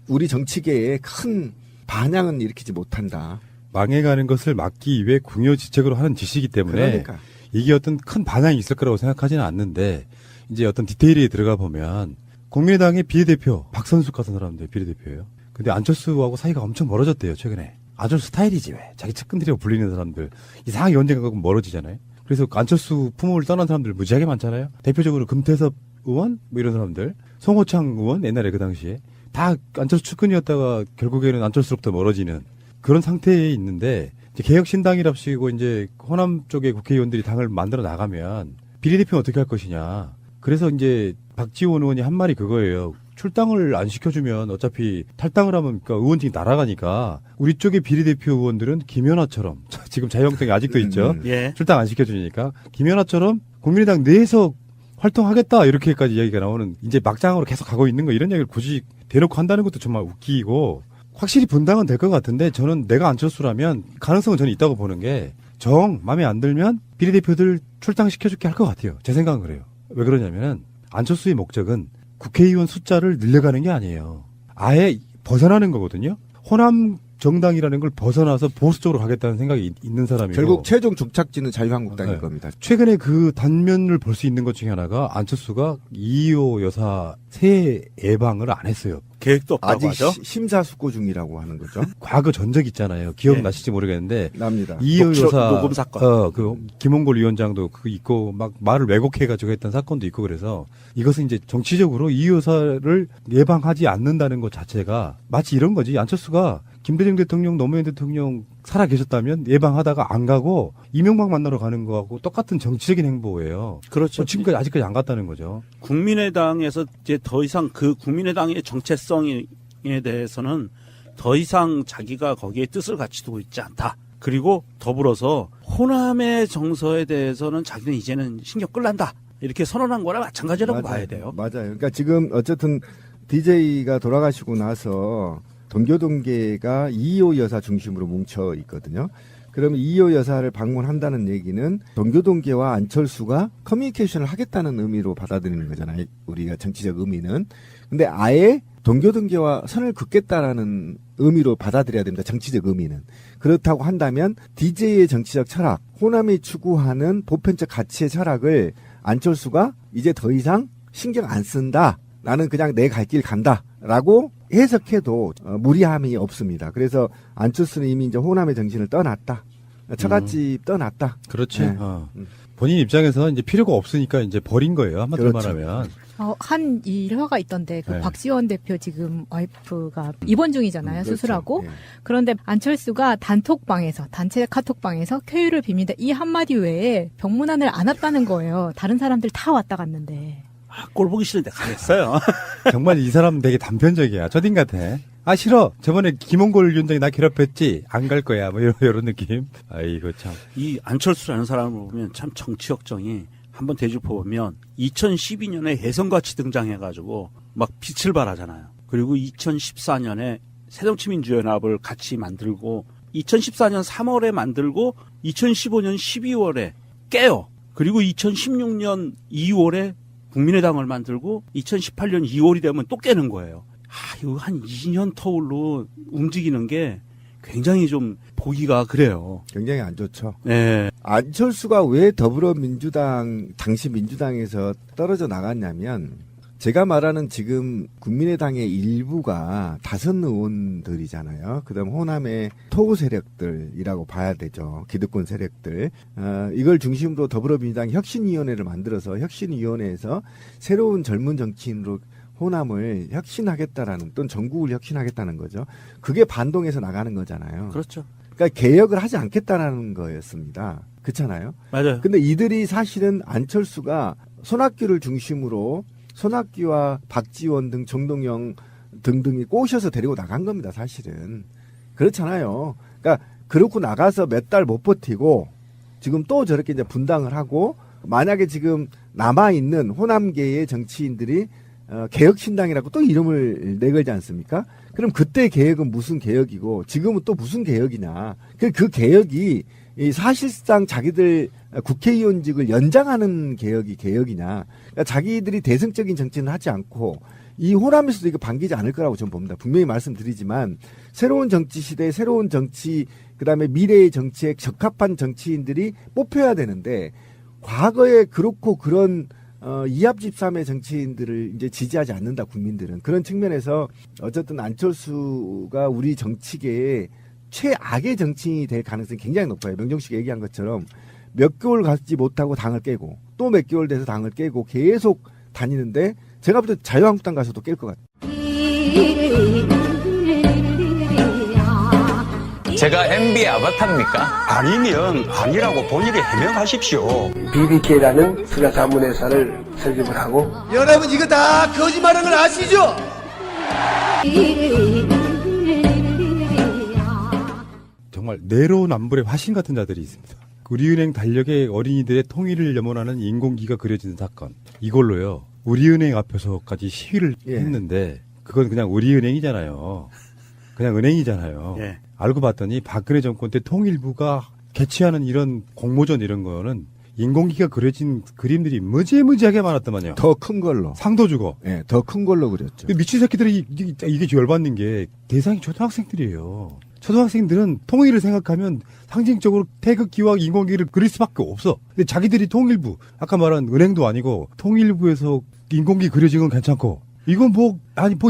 우리 정치계에 큰 반향은 일으키지 못한다. 망해가는 것을 막기 위해 궁여지책으로 하는 짓이기 때문에 그러니까. 이게 어떤 큰 반향이 있을 거라고 생각하지는 않는데 이제 어떤 디테일에 들어가 보면 국민의당의 비례대표 박선숙 같은 사람들 비례대표예요. 근데 안철수하고 사이가 엄청 멀어졌대요 최근에. 안철수 스타일이지 왜. 자기 측근들이라고 불리는 사람들 이상하게 언젠가 멀어지잖아요. 그래서 안철수 품목을 떠난 사람들 무지하게 많잖아요. 대표적으로 금태섭 의원 뭐 이런 사람들, 송호창 의원 옛날에 그 당시에 다 안철수 측근이었다가 결국에는 안철수로부터 멀어지는 그런 상태에 있는데 이제 개혁신당이랍시고 이제 호남 쪽의 국회의원들이 당을 만들어 나가면 비례대표는 어떻게 할 것이냐. 그래서 이제 박지원 의원이 한 말이 그거예요. 출당을 안 시켜주면 어차피 탈당을 하면 그러니까 의원직이 날아가니까 우리 쪽의 비례대표 의원들은 김연아처럼 지금 자유한국당이 아직도 있죠. 예. 출당 안 시켜주니까 김연아처럼 국민의당 내에서 활동하겠다 이렇게까지 이야기가 나오는 이제 막장으로 계속 가고 있는 거 이런 얘기를 굳이 대놓고 한다는 것도 정말 웃기고 확실히 분당은 될 것 같은데 저는 내가 안철수라면 가능성은 저는 있다고 보는 게 정 마음에 안 들면 비례대표들 출당시켜줄게 할 것 같아요. 제 생각은 그래요. 왜 그러냐면은 안철수의 목적은 국회의원 숫자를 늘려가는 게 아니에요. 아예 벗어나는 거거든요. 호남 정당이라는 걸 벗어나서 보수 쪽으로 가겠다는 생각이 있는 사람이고 결국 최종 종착지는 자유한국당일 겁니다. 최근에 그 단면을 볼 수 있는 것 중에 하나가 안철수가 이희호 여사 새 예방을 안 했어요. 계획도 없다고 아직 하죠. 심사숙고 중이라고 하는 거죠. 과거 전적 있잖아요. 기억나실지 모르겠는데 납니다. 이희호 여사 녹음 사건. 그 김홍걸 위원장도 그 있고 막 말을 왜곡해가지고 했던 사건도 있고 그래서 이것은 이제 정치적으로 이희호 여사를 예방하지 않는다는 것 자체가 마치 이런 거지. 안철수가 김대중 대통령, 노무현 대통령 살아 계셨다면 예방하다가 안 가고 이명박 만나러 가는 거하고 똑같은 정치적인 행보예요. 그렇죠. 지금까지 아직까지 안 갔다는 거죠. 국민의당에서 이제 더 이상 그 국민의당의 정체성에 대해서는 더 이상 자기가 거기에 뜻을 같이 두고 있지 않다. 그리고 더불어서 호남의 정서에 대해서는 자기는 이제는 신경 끌란다. 이렇게 선언한 거랑 마찬가지라고 봐야 돼요. 맞아요. 그러니까 지금 어쨌든 DJ가 돌아가시고 나서 동교동계가 이희호 여사 중심으로 뭉쳐 있거든요. 그러면 이희호 여사를 방문한다는 얘기는 동교동계와 안철수가 커뮤니케이션을 하겠다는 의미로 받아들이는 거잖아요. 우리가 정치적 의미는. 근데 아예 동교동계와 선을 긋겠다라는 의미로 받아들여야 됩니다. 정치적 의미는. 그렇다고 한다면 DJ의 정치적 철학, 호남이 추구하는 보편적 가치의 철학을 안철수가 이제 더 이상 신경 안 쓴다. 나는 그냥 내 갈 길 간다. 라고 해석해도 무리함이 없습니다. 그래서 안철수는 이미 이제 호남의 정신을 떠났다. 처갓집 떠났다. 그렇지. 네. 본인 입장에서 이제 필요가 없으니까 이제 버린 거예요. 한마디로 그렇죠. 말하면. 한 일화가 있던데 그 네. 박지원 대표 지금 와이프가 입원 중이잖아요. 그렇죠. 수술하고. 예. 그런데 안철수가 단톡방에서 단체 카톡방에서 쾌유를 빕니다. 이 한마디 외에 병문안을 안 왔다는 거예요. 다른 사람들 다 왔다 갔는데. 꼴 보기 싫은데 가겠어요. 정말 이 사람 되게 단편적이야. 초딩 같아. 아 싫어. 저번에 김홍걸 위원장이 나 괴롭혔지. 안 갈 거야. 뭐 이런 느낌. 아이고 참. 이 안철수라는 사람을 보면 참 정치 역정이 한번 되짚어보면 2012년에 혜성같이 등장해가지고 막 빛을 발하잖아요. 그리고 2014년에 새정치민주연합을 같이 만들고 2014년 3월에 만들고 2015년 12월에 깨요. 그리고 2016년 2월에 국민의당을 만들고 2018년 2월이 되면 또 깨는 거예요. 이거 한 2년 터울로 움직이는 게 굉장히 좀 보기가 그래요. 굉장히 안 좋죠. 네. 안철수가 왜 더불어민주당, 당시 민주당에서 떨어져 나갔냐면 제가 말하는 지금 국민의당의 일부가 다선 의원들이잖아요. 그다음 호남의 토우 세력들이라고 봐야 되죠. 기득권 세력들. 이걸 중심으로 더불어민주당 혁신위원회를 만들어서 혁신위원회에서 새로운 젊은 정치인으로 호남을 혁신하겠다라는 또는 전국을 혁신하겠다는 거죠. 그게 반동해서 나가는 거잖아요. 그렇죠. 그러니까 개혁을 하지 않겠다라는 거였습니다. 그렇잖아요. 맞아요. 근데 이들이 사실은 안철수가 손학규를 중심으로 손학규와 박지원 등 정동영 등등이 꼬셔서 데리고 나간 겁니다. 사실은. 그렇잖아요. 그러니까 그렇고 나가서 몇 달 못 버티고 지금 또 저렇게 이제 분당을 하고 만약에 지금 남아있는 호남계의 정치인들이 개혁신당이라고 또 이름을 내걸지 않습니까? 그럼 그때 개혁은 무슨 개혁이고 지금은 또 무슨 개혁이냐. 그 개혁이 이 사실상 자기들 국회의원직을 연장하는 개혁이 개혁이냐. 그러니까 자기들이 대승적인 정치는 하지 않고 이 호남에서도 이거 반기지 않을 거라고 저는 봅니다. 분명히 말씀드리지만 새로운 정치 시대에 새로운 정치 그다음에 미래의 정치에 적합한 정치인들이 뽑혀야 되는데 과거에 그렇고 그런 이합집산의 정치인들을 이제 지지하지 않는다 국민들은. 그런 측면에서 어쨌든 안철수가 우리 정치계에 최악의 정치인이 될 가능성이 굉장히 높아요. 명정식 얘기한 것처럼 몇 개월 가지 못하고 당을 깨고 또 몇 개월 돼서 당을 깨고 계속 다니는데 제가 볼 때 자유한국당 가서도 깰 것 같아요. 제가 MB 아바타입니까? 아니면 아니라고 본인이 해명하십시오. BBK라는 수자 자문회사를 설립을 하고 여러분 이거 다 거짓말하는 걸 아시죠? 정말 내로남불의 화신 같은 자들이 있습니다. 우리은행 달력에 어린이들의 통일을 염원하는 인공기가 그려진 사건. 이걸로요. 우리은행 앞에서까지 시위를 했는데 그건 그냥 우리은행이잖아요. 그냥 은행이잖아요. 예. 알고 봤더니 박근혜 정권 때 통일부가 개최하는 이런 공모전 이런 거는 인공기가 그려진 그림들이 무지무지하게 많았더만요. 더 큰 걸로. 상도 주고. 네, 더 큰 걸로 그렸죠. 미친 새끼들이 이게 열받는 게 대상이 초등학생들이에요. 초등학생들은 통일을 생각하면 상징적으로 태극기와 인공기를 그릴 수밖에 없어. 근데 자기들이 통일부, 아까 말한 은행도 아니고 통일부에서 인공기 그려진 건 괜찮고 이건 뭐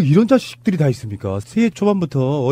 이런 자식들이 다 있습니까? 새해 초반부터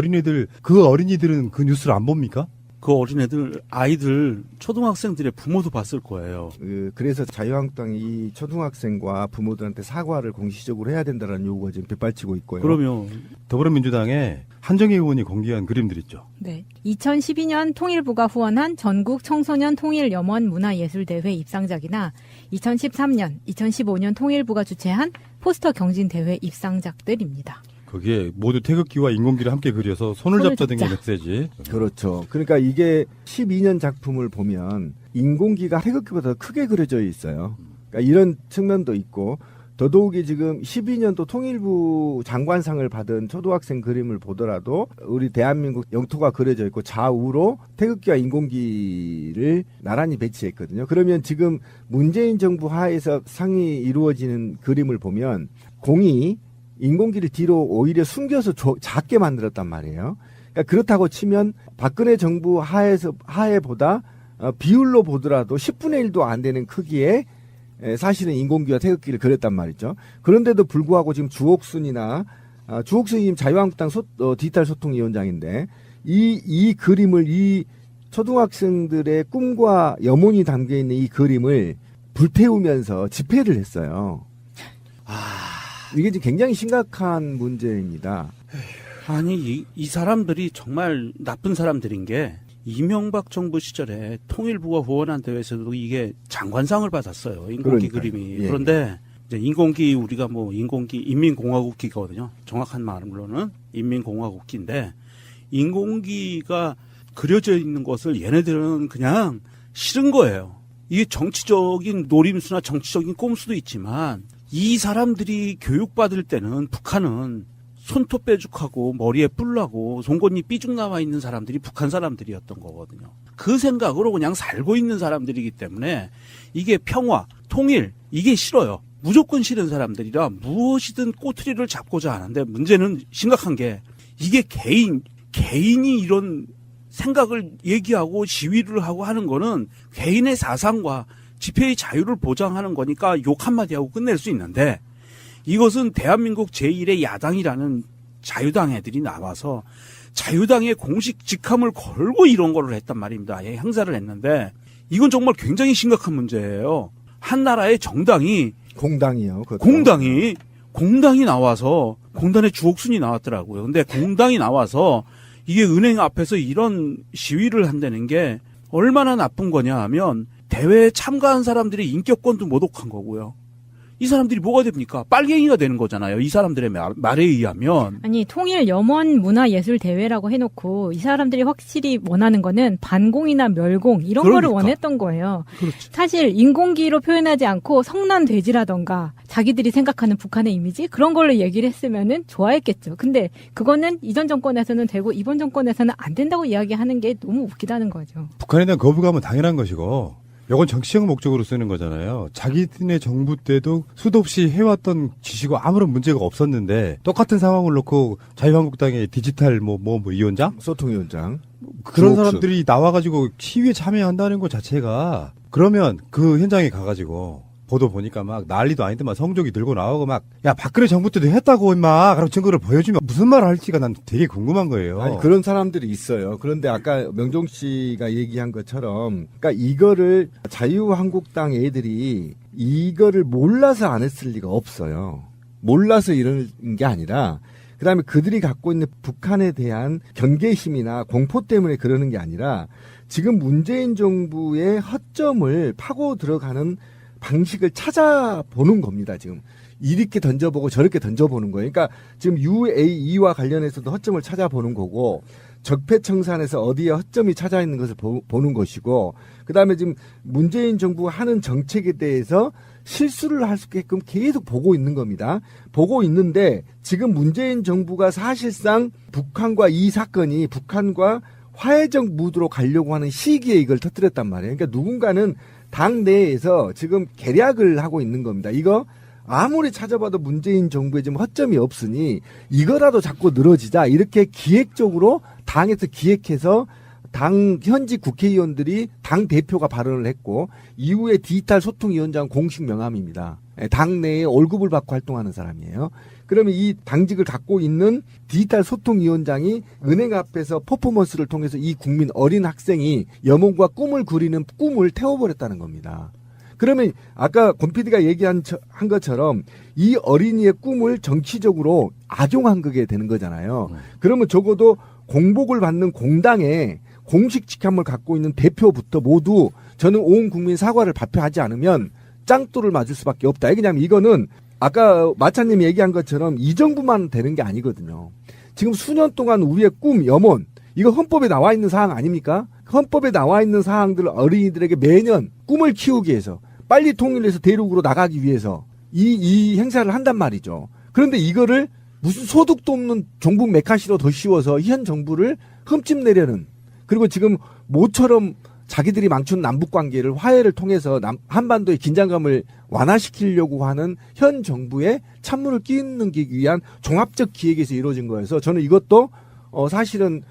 그 어린이들은 그 뉴스를 안 봅니까? 그 어린애들, 아이들, 초등학생들의 부모도 봤을 거예요. 그래서 자유한국당이 이 초등학생과 부모들한테 사과를 공식적으로 해야 된다는 요구가 지금 빗발치고 있고요. 그러면 더불어민주당의 한정희 의원이 공개한 그림들 있죠. 네. 2012년 통일부가 후원한 전국 청소년 통일 염원 문화예술대회 입상작이나 2013년, 2015년 통일부가 주최한 포스터 경진대회 입상작들입니다. 거기에 모두 태극기와 인공기를 함께 그려서 손을 잡자 등의 메시지. 그렇죠. 그러니까 이게 12년 작품을 보면 인공기가 태극기보다 더 크게 그려져 있어요. 그러니까 이런 측면도 있고 더더욱이 지금 12년도 통일부 장관상을 받은 초등학생 그림을 보더라도 우리 대한민국 영토가 그려져 있고 좌우로 태극기와 인공기를 나란히 배치했거든요. 그러면 지금 문재인 정부 하에서 상이 이루어지는 그림을 보면 공이 인공기를 뒤로 오히려 숨겨서 작게 만들었단 말이에요. 그러니까 그렇다고 치면 박근혜 정부 하에보다 비율로 보더라도 10분의 1도 안 되는 크기에 사실은 인공기와 태극기를 그렸단 말이죠. 그런데도 불구하고 지금 주옥순이나 주옥순이 자유한국당 디지털 소통위원장인데 이 그림을 이 초등학생들의 꿈과 염원이 담겨있는 이 그림을 불태우면서 집회를 했어요. 이게 지금 굉장히 심각한 문제입니다. 아니 이 사람들이 정말 나쁜 사람들인 게 이명박 정부 시절에 통일부가 후원한 대회에서도 이게 장관상을 받았어요. 인공기 그러니까요. 그림이. 예. 그런데 이제 인공기 우리가 뭐 인공기 인민공화국기거든요. 정확한 말로는 인민공화국기인데 인공기가 그려져 있는 것을 얘네들은 그냥 싫은 거예요. 이게 정치적인 노림수나 정치적인 꼼수도 있지만 이 사람들이 교육받을 때는 북한은 손톱 뾰족하고 머리에 뿔나고 송곳니 삐죽 나와 있는 사람들이 북한 사람들이었던 거거든요. 그 생각으로 그냥 살고 있는 사람들이기 때문에 이게 평화, 통일 이게 싫어요. 무조건 싫은 사람들이라 무엇이든 꼬투리를 잡고자 하는데 문제는 심각한 게 이게 개인이 이런 생각을 얘기하고 시위를 하고 하는 거는 개인의 사상과 집회의 자유를 보장하는 거니까 욕 한마디 하고 끝낼 수 있는데 이것은 대한민국 제1의 야당이라는 자유당 애들이 나와서 자유당의 공식 직함을 걸고 이런 거를 했단 말입니다. 행사를 했는데 이건 정말 굉장히 심각한 문제예요. 한 나라의 정당이 공당이요. 공당이 나와서 공단의 주옥순이 나왔더라고요. 근데 공당이 나와서 이게 은행 앞에서 이런 시위를 한다는 게 얼마나 나쁜 거냐 하면 대회에 참가한 사람들의 인격권도 모독한 거고요. 이 사람들이 뭐가 됩니까? 빨갱이가 되는 거잖아요. 이 사람들의 말에 의하면. 아니 통일 염원 문화예술 대회라고 해놓고 이 사람들이 확실히 원하는 거는 반공이나 멸공 이런 거를 원했던 거예요. 그렇죠. 사실 인공기로 표현하지 않고 성난돼지라던가 자기들이 생각하는 북한의 이미지 그런 걸로 얘기를 했으면은 좋아했겠죠. 근데 그거는 이전 정권에서는 되고 이번 정권에서는 안 된다고 이야기하는 게 너무 웃기다는 거죠. 북한에 대한 거부감은 당연한 것이고 이건 정치적 목적으로 쓰는 거잖아요. 자기네 정부 때도 수도 없이 해왔던 짓이고 아무런 문제가 없었는데 똑같은 상황을 놓고 자유한국당의 디지털 위원장? 소통위원장. 그런 사람들이 나와가지고 시위에 참여한다는 것 자체가 그러면 그 현장에 가가지고 보도 보니까 막 난리도 아닌데 막 성적이 들고 나오고 막 야 박근혜 정부 때도 했다고 임마 그럼 증거를 보여주면 무슨 말을 할지가 난 되게 궁금한 거예요. 아니 그런 사람들이 있어요. 그런데 아까 명종 씨가 얘기한 것처럼 그러니까 이거를 자유한국당 애들이 이거를 몰라서 안 했을 리가 없어요. 몰라서 이런 게 아니라 그다음에 그들이 갖고 있는 북한에 대한 경계심이나 공포 때문에 그러는 게 아니라 지금 문재인 정부의 허점을 파고 들어가는 방식을 찾아보는 겁니다. 지금 이렇게 던져보고 저렇게 던져보는 거예요. 그러니까 지금 UAE와 관련해서도 허점을 찾아보는 거고 적폐청산에서 어디에 허점이 찾아 있는 것을 보는 것이고 그다음에 지금 문재인 정부가 하는 정책에 대해서 실수를 할 수 있게끔 계속 보고 있는 겁니다. 보고 있는데 지금 문재인 정부가 사실상 북한과 이 사건이 북한과 화해적 무드로 가려고 하는 시기에 이걸 터뜨렸단 말이에요. 그러니까 누군가는 당 내에서 지금 계략을 하고 있는 겁니다. 이거 아무리 찾아봐도 문재인 정부에 좀 허점이 없으니 이거라도 자꾸 늘어지자 이렇게 기획적으로 당에서 기획해서 당 현직 국회의원들이 당 대표가 발언을 했고 이후에 디지털 소통위원장 공식 명함입니다. 당 내에 월급을 받고 활동하는 사람이에요. 그러면 이 당직을 갖고 있는 디지털 소통위원장이 은행 앞에서 퍼포먼스를 통해서 이 국민 어린 학생이 염원과 꿈을 그리는 꿈을 태워버렸다는 겁니다. 그러면 아까 권 PD가 얘기한 것처럼 이 어린이의 꿈을 정치적으로 악용한 거게 되는 거잖아요. 그러면 적어도 공복을 받는 공당에 공식 직함을 갖고 있는 대표부터 모두 저는 온 국민 사과를 발표하지 않으면 짱돌을 맞을 수밖에 없다. 왜냐하면 이거는 아까 마차님이 얘기한 것처럼 이 정부만 되는 게 아니거든요. 지금 수년 동안 우리의 꿈, 염원 이거 헌법에 나와 있는 사항 아닙니까? 헌법에 나와 있는 사항들 어린이들에게 매년 꿈을 키우기 위해서 빨리 통일해서 대륙으로 나가기 위해서 이 행사를 한단 말이죠. 그런데 이거를 무슨 소득도 없는 종북 메카시로 더 씌워서 현 정부를 흠집내려는 그리고 지금 모처럼 자기들이 망친 남북관계를 화해를 통해서 한반도의 긴장감을 완화시키려고 하는 현 정부에 찬물을 끼얹기 위한 종합적 기획에서 이루어진 거여서 저는 이것도 사실은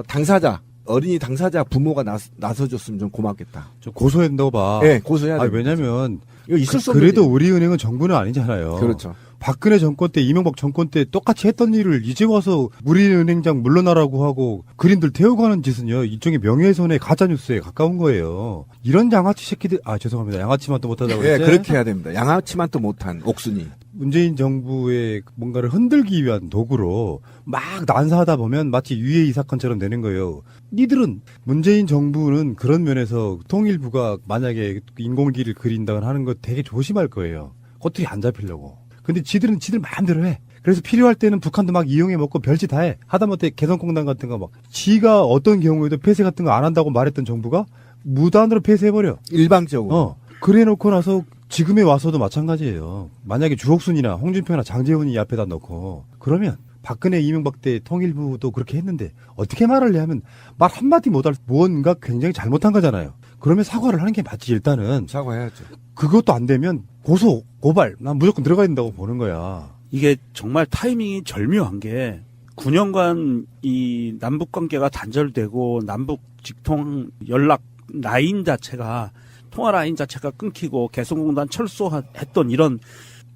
당사자 어린이 당사자 부모가 나서줬으면 좀 고맙겠다. 좀 고소해야 된다고 봐. 네, 고소해야 돼요. 왜냐면 이거 있을 수 없는 그래도 일이에요. 우리은행은 정부는 아니잖아요. 그렇죠. 박근혜 정권 때 이명박 정권 때 똑같이 했던 일을 이제 와서 우리은행장 물러나라고 하고 그린들 태우고 하는 짓은요. 일종의 명예훼손의 가짜뉴스에 가까운 거예요. 이런 양아치 새끼들 죄송합니다. 양아치만 또 못하다고 네, 했죠. 그렇게 해야 됩니다. 양아치만 또 못한 옥순이. 문재인 정부의 뭔가를 흔들기 위한 도구로 막 난사하다 보면 마치 UAE 사건처럼 되는 거예요. 니들은 문재인 정부는 그런 면에서 통일부가 만약에 인공기를 그린다거나 하는 거 되게 조심할 거예요. 꼬투리 안 잡히려고. 근데 지들은 지들 마음대로 해. 그래서 필요할 때는 북한도 막 이용해 먹고 별짓 다 해. 하다못해 개성공단 같은 거 막 지가 어떤 경우에도 폐쇄 같은 거 안 한다고 말했던 정부가 무단으로 폐쇄해버려. 일방적으로. 그래 놓고 나서 지금에 와서도 마찬가지예요. 만약에 주옥순이나 홍준표나 장제원이 이 앞에다 넣고 그러면 박근혜 이명박 때 통일부도 그렇게 했는데 어떻게 말을 해 하면 말 한마디 못할 무언가 굉장히 잘못한 거잖아요. 그러면 사과를 하는 게 맞지. 일단은 사과해야죠. 그것도 안 되면 고소 고발 난 무조건 들어가야 된다고 보는 거야. 이게 정말 타이밍이 절묘한 게 9년간 이 남북 관계가 단절되고 남북 직통 연락 라인 자체가 통화 라인 자체가 끊기고 개성공단 철수했던 이런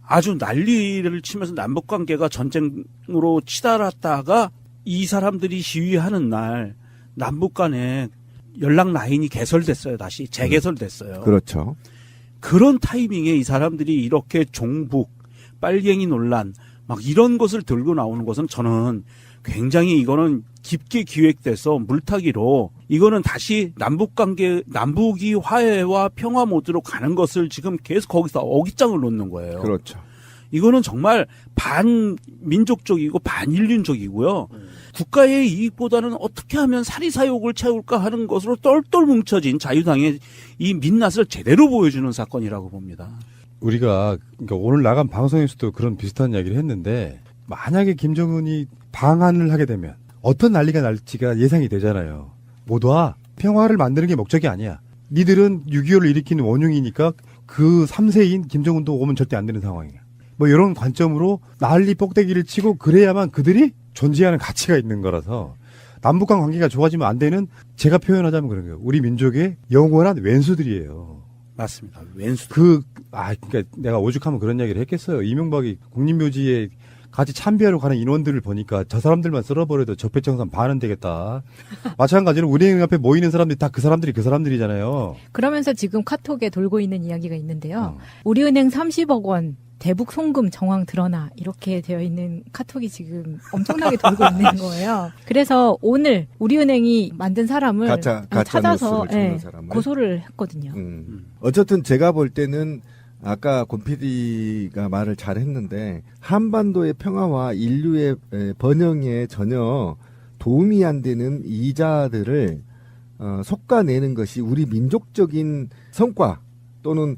아주 난리를 치면서 남북 관계가 전쟁으로 치달았다가 이 사람들이 시위하는 날 남북 간에 연락 라인이 개설됐어요. 다시 재개설됐어요. 그렇죠. 그런 타이밍에 이 사람들이 이렇게 종북, 빨갱이 논란 막 이런 것을 들고 나오는 것은 저는 굉장히 이거는 깊게 기획돼서 물타기로 이거는 다시 남북이 화해와 평화 모드로 가는 것을 지금 계속 거기서 어깃장을 놓는 거예요. 그렇죠. 이거는 정말 반민족적이고 반인륜적이고요. 국가의 이익보다는 어떻게 하면 사리사욕을 채울까 하는 것으로 똘똘 뭉쳐진 자유당의 이 민낯을 제대로 보여주는 사건이라고 봅니다. 우리가 그러니까 오늘 나간 방송에서도 그런 비슷한 이야기를 했는데 만약에 김정은이 방한을 하게 되면 어떤 난리가 날지가 예상이 되잖아요. 모두와 평화를 만드는 게 목적이 아니야. 니들은 6.25를 일으키는 원흉이니까 그 3세인 김정은도 오면 절대 안 되는 상황이야. 뭐 이런 관점으로 난리 뽁대기를 치고 그래야만 그들이 존재하는 가치가 있는 거라서 남북 간 관계가 좋아지면 안 되는 제가 표현하자면 그런 거예요. 우리 민족의 영원한 왼수들이에요. 맞습니다. 왼수. 그러니까 내가 오죽하면 그런 이야기를 했겠어요. 이명박이 국립묘지에 같이 참배하러 가는 인원들을 보니까 저 사람들만 쓸어버려도 적폐청산 반은 되겠다. 마찬가지로 우리은행 앞에 모이는 사람들이 다 그 사람들이잖아요. 그러면서 지금 카톡에 돌고 있는 이야기가 있는데요. 우리은행 30억 원 대북 송금 정황 드러나 이렇게 되어 있는 카톡이 지금 엄청나게 돌고 있는 거예요. 그래서 오늘 우리은행이 만든 사람을 찾아서 고소를 했거든요. 어쨌든 제가 볼 때는 아까 권 PD가 말을 잘했는데 한반도의 평화와 인류의 번영에 전혀 도움이 안 되는 이자들을 솎아내는 것이 우리 민족적인 성과 또는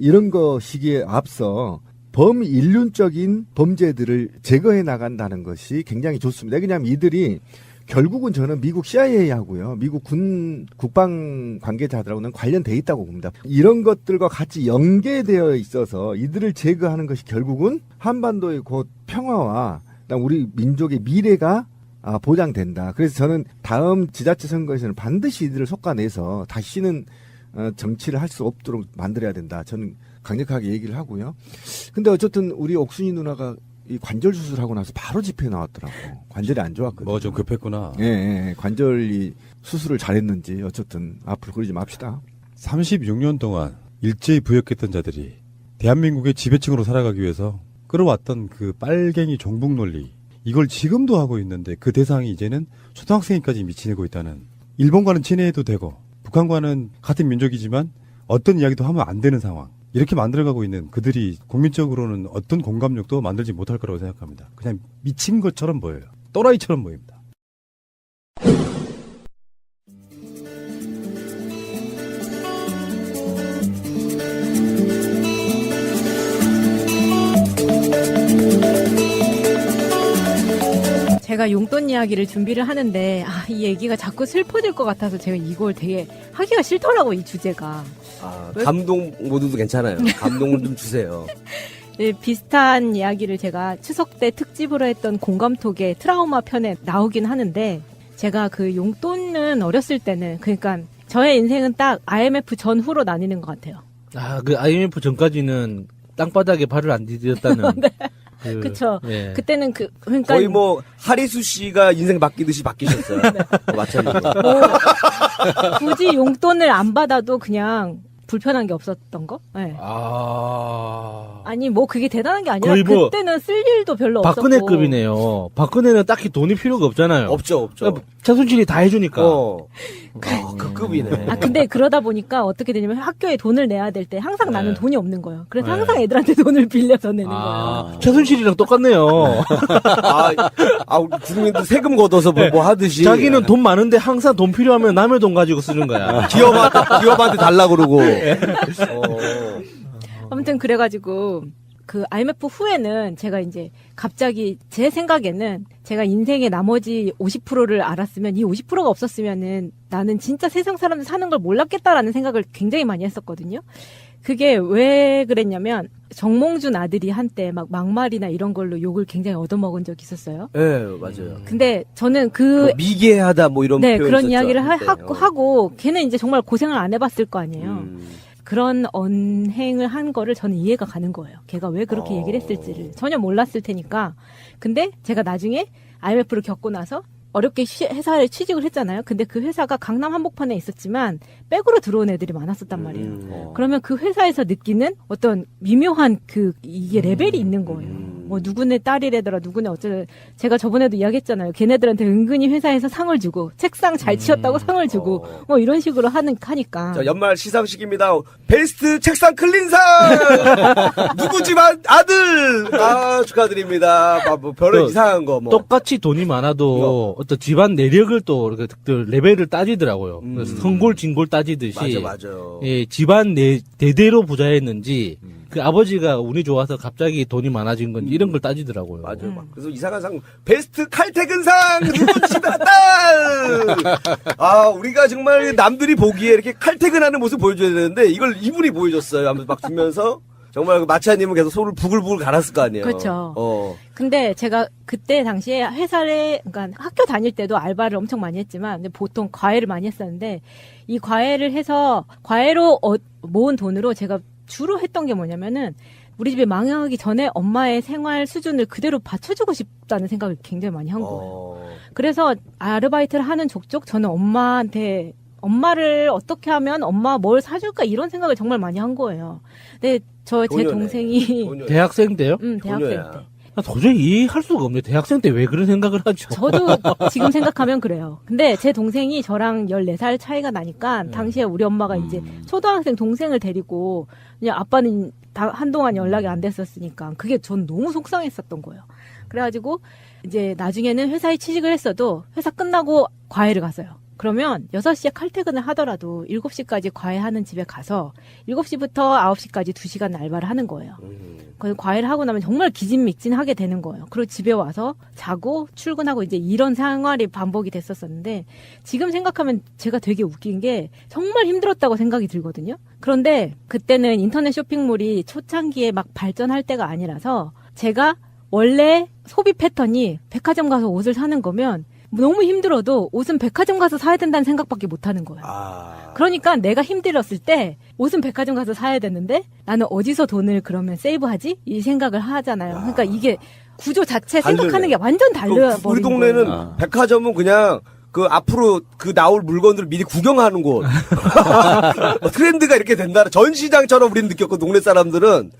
이런 것이기에 앞서 범인륜적인 범죄들을 제거해 나간다는 것이 굉장히 좋습니다. 왜냐하면 이들이 결국은 저는 미국 CIA하고요, 미국 국방 관계자들하고는 관련돼 있다고 봅니다. 이런 것들과 같이 연계되어 있어서 이들을 제거하는 것이 결국은 한반도의 곧 평화와 우리 민족의 미래가 보장된다. 그래서 저는 다음 지자체 선거에서는 반드시 이들을 솎아내서 다시는 정치를 할 수 없도록 만들어야 된다. 저는 강력하게 얘기를 하고요. 근데 어쨌든 우리 옥순이 누나가 이 관절 수술하고 나서 바로 집회에 나왔더라고. 관절이 안 좋았거든요. 뭐 좀 급했구나. 예. 관절이 수술을 잘했는지 어쨌든 앞으로 그러지 맙시다. 36년 동안 일제히 부역했던 자들이 대한민국의 지배층으로 살아가기 위해서 끌어왔던 그 빨갱이 종북 논리, 이걸 지금도 하고 있는데 그 대상이 이제는 초등학생까지 미치고 있다는. 일본과는 친해도 되고 북한과는 같은 민족이지만 어떤 이야기도 하면 안 되는 상황. 이렇게 만들어가고 있는 그들이 국민적으로는 어떤 공감력도 만들지 못할 거라고 생각합니다. 그냥 미친 것처럼 보여요. 또라이처럼 보입니다. 제가 용돈 이야기를 준비를 하는데 이 얘기가 자꾸 슬퍼질 것 같아서 제가 이걸 되게 하기가 싫더라고, 이 주제가. 감동 모드도 괜찮아요. 감동을 좀 주세요. 네, 비슷한 이야기를 제가 추석 때 특집으로 했던 공감톡의 트라우마 편에 나오긴 하는데, 제가 그 용돈은 어렸을 때는, 그러니까 저의 인생은 딱 IMF 전후로 나뉘는 것 같아요. 그 IMF 전까지는 땅바닥에 발을 안 디뎠다는. 네. 그쵸. 예. 그때는 그러니까. 거의 뭐, 하리수 씨가 인생 바뀌듯이 바뀌셨어요. 네. 마찬가지로. 굳이 용돈을 안 받아도 그냥 불편한 게 없었던 거? 네. 아. 아니 뭐 그게 대단한 게 아니라 거의 뭐 그때는 쓸 일도 별로 없었고. 박근혜급이네요. 박근혜는 딱히 돈이 필요가 없잖아요. 없죠. 그러니까 최순실이 다 해주니까. 그 급이네. 아 근데 그러다 보니까 어떻게 되냐면 학교에 돈을 내야 될 때 항상 네. 나는 돈이 없는 거예요. 그래서 네. 항상 애들한테 돈을 빌려서 내는 거예요. 최순실이랑 똑같네요. 국민들 세금 걷어서 뭐 하듯이. 자기는 돈 많은데 항상 돈 필요하면 남의 돈 가지고 쓰는 거야. 기업한테 달라 그러고. 아무튼 그래가지고 그 IMF 후에는 제가 이제 갑자기 제 생각에는 제가 인생의 나머지 50%를 알았으면 이 50%가 없었으면은 나는 진짜 세상 사람들 사는 걸 몰랐겠다라는 생각을 굉장히 많이 했었거든요. 그게 왜 그랬냐면 정몽준 아들이 한때 막 막말이나 이런 걸로 욕을 굉장히 얻어먹은 적이 있었어요. 네, 맞아요. 근데 저는 뭐 미개하다 뭐 이런 네, 표현 그런 썼죠, 이야기를 한때. 하고 걔는 이제 정말 고생을 안 해봤을 거 아니에요. 그런 언행을 한 거를 저는 이해가 가는 거예요. 걔가 왜 그렇게 얘기를 했을지를 전혀 몰랐을 테니까. 근데 제가 나중에 IMF를 겪고 나서 어렵게 회사에 취직을 했잖아요. 근데 그 회사가 강남 한복판에 있었지만 백으로 들어온 애들이 많았었단 말이에요. 그러면 그 회사에서 느끼는 어떤 미묘한 이게 레벨이 있는 거예요. 뭐 누구네 딸이래더라, 누구네 어쩌다. 제가 저번에도 이야기했잖아요. 걔네들한테 은근히 회사에서 상을 주고 책상 잘 치웠다고 상을 주고 뭐 이런 식으로 하니까. 자, 연말 시상식입니다. 베스트 책상 클린상! 누구 집 아들! 축하드립니다. 뭐 별로 이상한 거 뭐. 똑같이 돈이 많아도 어떤 집안 내력을 또 이렇게 레벨을 따지더라고요. 그래서 성골, 진골 따지듯이. 맞아. 예, 집안 대대로 부자였는지, 그 아버지가 운이 좋아서 갑자기 돈이 많아진 건지 이런 걸 따지더라고요. 맞아. 그래서 이상한 상, 베스트 칼퇴근상! 누구 집 아들! 우리가 정말 남들이 보기에 이렇게 칼퇴근하는 모습 보여줘야 되는데, 이걸 이분이 보여줬어요. 하면서 막 주면서. 정말 마차님은 계속 손을 부글부글 갈았을 거 아니에요. 그렇죠. 근데 제가 그때 당시에 그러니까 학교 다닐 때도 알바를 엄청 많이 했지만, 근데 보통 과외를 많이 했었는데, 이 과외를 해서, 과외로 모은 돈으로 제가 주로 했던 게 뭐냐면은, 우리 집에 망하기 전에 엄마의 생활 수준을 그대로 받쳐주고 싶다는 생각을 굉장히 많이 한 거예요. 그래서 아르바이트를 하는 족족 저는 엄마를 어떻게 하면 엄마 뭘 사줄까 이런 생각을 정말 많이 한 거예요. 근데 제 동생이 대학생 때요? 대학생 때. 도저히 이해할 수가 없네요. 대학생 때 왜 그런 생각을 하죠? 저도 지금 생각하면 그래요. 근데 제 동생이 저랑 14살 차이가 나니까 당시에 우리 엄마가 이제 초등학생 동생을 데리고 그냥 아빠는 한동안 연락이 안 됐었으니까 그게 전 너무 속상했었던 거예요. 그래가지고 이제 나중에는 회사에 취직을 했어도 회사 끝나고 과외를 갔어요. 그러면 6시에 칼퇴근을 하더라도 7시까지 과외하는 집에 가서 7시부터 9시까지 2시간 알바를 하는 거예요. 그 과외를 하고 나면 정말 기진맥진하게 되는 거예요. 그리고 집에 와서 자고 출근하고 이제 이런 생활이 반복이 됐었었는데 지금 생각하면 제가 되게 웃긴 게 정말 힘들었다고 생각이 들거든요. 그런데 그때는 인터넷 쇼핑몰이 초창기에 막 발전할 때가 아니라서 제가 원래 소비 패턴이 백화점 가서 옷을 사는 거면 너무 힘들어도 옷은 백화점 가서 사야 된다는 생각밖에 못 하는 거예요. 그러니까 내가 힘들었을 때 옷은 백화점 가서 사야 되는데 나는 어디서 돈을 그러면 세이브하지? 이 생각을 하잖아요. 그러니까 이게 구조 자체 생각하는 게 완전 달라요. 우리 동네는 백화점은 그냥 그 앞으로 그 나올 물건들을 미리 구경하는 곳. 트렌드가 이렇게 된다. 전시장처럼 우리는 느꼈고 동네 사람들은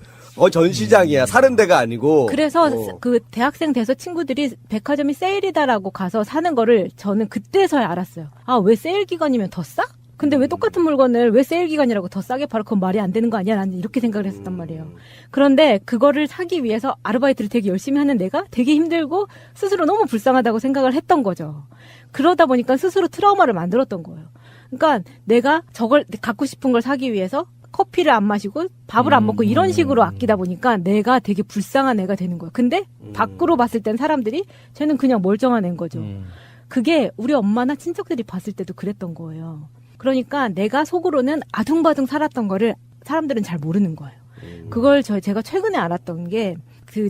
전시장이야. 사는 데가 아니고. 그래서 그 대학생 돼서 친구들이 백화점이 세일이다라고 가서 사는 거를 저는 그때서야 알았어요. 왜 세일 기간이면 더 싸? 근데 왜 똑같은 물건을 왜 세일 기간이라고 더 싸게 팔아? 그건 말이 안 되는 거 아니야? 나는 이렇게 생각을 했었단 말이에요. 그런데 그거를 사기 위해서 아르바이트를 되게 열심히 하는 내가 되게 힘들고 스스로 너무 불쌍하다고 생각을 했던 거죠. 그러다 보니까 스스로 트라우마를 만들었던 거예요. 그러니까 내가 저걸 갖고 싶은 걸 사기 위해서 커피를 안 마시고 밥을 안 먹고 이런 식으로 아끼다 보니까 내가 되게 불쌍한 애가 되는 거야. 근데 밖으로 봤을 땐 사람들이 쟤는 그냥 멀쩡한 애인 거죠. 그게 우리 엄마나 친척들이 봤을 때도 그랬던 거예요. 그러니까 내가 속으로는 아둥바둥 살았던 거를 사람들은 잘 모르는 거예요. 그걸 제가 최근에 알았던 게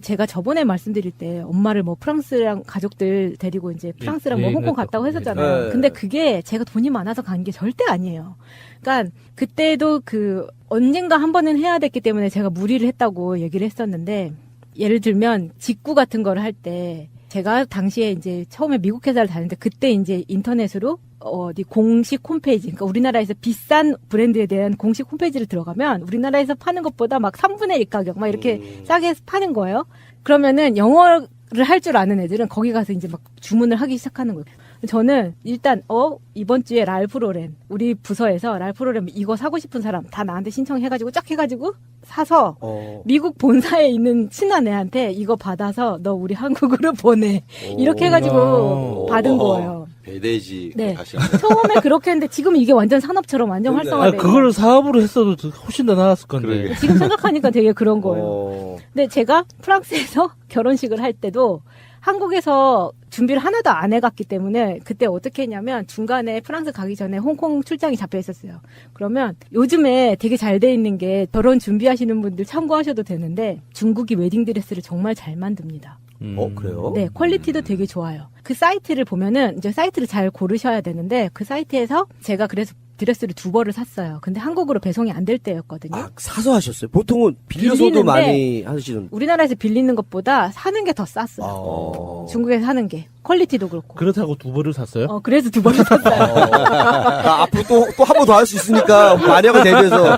제가 저번에 말씀드릴 때 엄마를 뭐 프랑스랑 가족들 데리고 이제 프랑스랑 뭐 홍콩 갔다고 했었잖아요. 근데 그게 제가 돈이 많아서 간 게 절대 아니에요. 그러니까 그때도 언젠가 한 번은 해야 됐기 때문에 제가 무리를 했다고 얘기를 했었는데 예를 들면 직구 같은 거를 할 때 제가 당시에 이제 처음에 미국 회사를 다녔는데 그때 이제 인터넷으로 어디 공식 홈페이지, 그러니까 우리나라에서 비싼 브랜드에 대한 공식 홈페이지를 들어가면 우리나라에서 파는 것보다 막 3분의 1 가격 막 이렇게 싸게 파는 거예요. 그러면은 영어를 할 줄 아는 애들은 거기 가서 이제 막 주문을 하기 시작하는 거예요. 저는 일단 이번 주에 랄프 로렌, 우리 부서에서 랄프 로렌 이거 사고 싶은 사람 다 나한테 신청해가지고 쫙 해가지고 사서 미국 본사에 있는 친한 애한테 이거 받아서 너 우리 한국으로 보내, 이렇게 해가지고 받은 거예요. 배대지. 네. 처음에 그렇게 했는데 지금 이게 완전 산업처럼 완전 활성화돼요. 그걸 사업으로 했어도 훨씬 더 나았을 건데. 지금 생각하니까 되게 그런 거예요. 근데 제가 프랑스에서 결혼식을 할 때도 한국에서 준비를 하나도 안 해갔기 때문에 그때 어떻게 했냐면 중간에 프랑스 가기 전에 홍콩 출장이 잡혀 있었어요. 그러면 요즘에 되게 잘 돼 있는 게 결혼 준비하시는 분들 참고하셔도 되는데 중국이 웨딩드레스를 정말 잘 만듭니다. 그래요? 네, 퀄리티도 되게 좋아요. 그 사이트를 보면은 이제 사이트를 잘 고르셔야 되는데 그 사이트에서 제가 그래서 드레스를 2벌을 샀어요. 근데 한국으로 배송이 안 될 때였거든요. 사서 하셨어요? 보통은 빌려서도 많이 하시는. 우리나라에서 빌리는 것보다 사는 게 더 쌌어요. 중국에서 사는 게. 퀄리티도 그렇고. 그렇다고 2벌을 샀어요? 그래서 2벌을 샀어요. 앞으로 또 한 번 더 할 수 있으니까 만약을 대비해서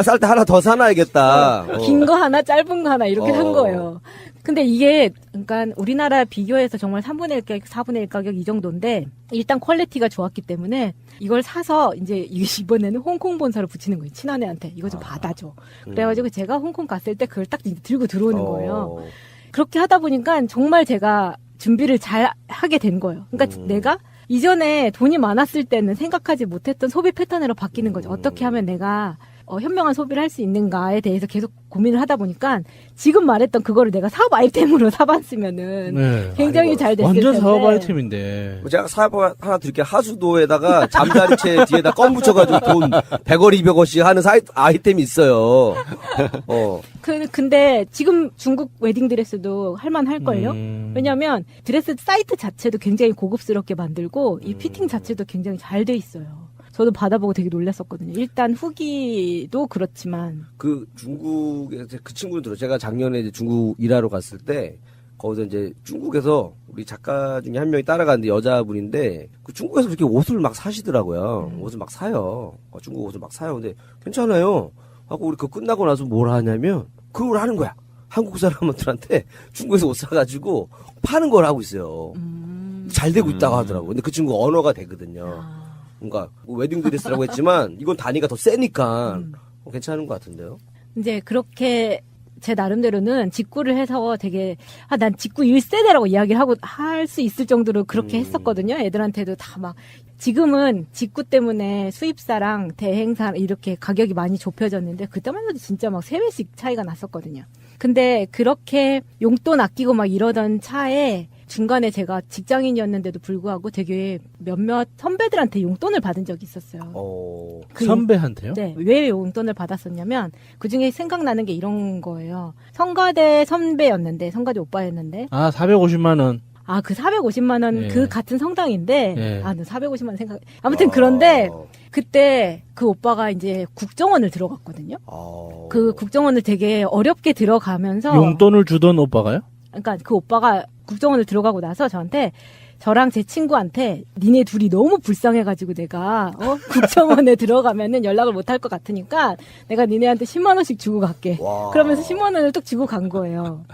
쌀 때 하나 더 사놔야겠다. 긴 거 하나, 짧은 거 하나 이렇게 산 거예요. 근데 이게 그러니까 우리나라 비교해서 정말 3분의 1 가격, 4분의 1 가격 이 정도인데 일단 퀄리티가 좋았기 때문에 이걸 사서 이제 이번에는 홍콩 본사로 붙이는 거예요. 친한 애한테 이거 좀 받아줘. 그래가지고 제가 홍콩 갔을 때 그걸 딱 들고 들어오는 거예요. 그렇게 하다 보니까 정말 제가 준비를 잘 하게 된 거예요. 그러니까 내가 이전에 돈이 많았을 때는 생각하지 못했던 소비 패턴으로 바뀌는 거죠. 어떻게 하면 내가 현명한 소비를 할 수 있는가에 대해서 계속 고민을 하다 보니까 지금 말했던 그거를 내가 사업 아이템으로 사봤으면은 굉장히 잘 됐을 텐데. 완전 사업 아이템인데. 제가 사업 하나 드릴게요. 하수도에다가 잠자리채 뒤에다 껌 붙여가지고 돈 100원, 200원씩 하는 아이템이 있어요. 근데 지금 중국 웨딩드레스도 할만할걸요? 왜냐면 드레스 사이트 자체도 굉장히 고급스럽게 만들고 이 피팅 자체도 굉장히 잘 돼 있어요. 저도 받아보고 되게 놀랐었거든요. 일단 후기도 그렇지만. 그 중국에 그 친구는 들어요. 제가 작년에 이제 중국 일하러 갔을 때 거기서 이제 중국에서 우리 작가 중에 한 명이 따라가는데 여자분인데 그 중국에서 이렇게 옷을 막 사시더라고요. 옷을 막 사요. 중국 옷을 막 사요. 근데 괜찮아요. 하고 우리 그거 끝나고 나서 뭘 하냐면 그걸 하는 거야. 한국 사람들한테 중국에서 옷 사가지고 파는 걸 하고 있어요. 잘 되고 있다고 하더라고요. 근데 그 친구 언어가 되거든요. 그러니까 웨딩드레스라고 했지만 이건 단위가 더 세니까 괜찮은 것 같은데요. 이제 그렇게 제 나름대로는 직구를 해서 되게 난 직구 1세대라고 이야기를 하고 할 수 있을 정도로 그렇게 했었거든요. 애들한테도 다 막 지금은 직구 때문에 수입사랑 대행사 이렇게 가격이 많이 좁혀졌는데 그때만 해도 진짜 막 3배씩 차이가 났었거든요. 근데 그렇게 용돈 아끼고 막 이러던 차에 중간에 제가 직장인이었는데도 불구하고 되게 몇몇 선배들한테 용돈을 받은 적이 있었어요. 선배한테요? 네. 왜 용돈을 받았었냐면 그중에 생각나는 게 이런 거예요. 성가대 선배였는데 성가대 오빠였는데 450만 원. 그 450만 원 네. 그 같은 성당인데 네. 450만 원 생각. 아무튼 그런데 그때 그 오빠가 이제 국정원을 들어갔거든요. 그 국정원을 되게 어렵게 들어가면서 용돈을 주던 오빠가요? 그러니까 그 오빠가 국정원을 들어가고 나서 저랑 제 친구한테 니네 둘이 너무 불쌍해가지고 내가 국정원에 들어가면은 연락을 못 할 것 같으니까 내가 니네한테 10만 원씩 주고 갈게. 그러면서 10만 원을 뚝 주고 간 거예요.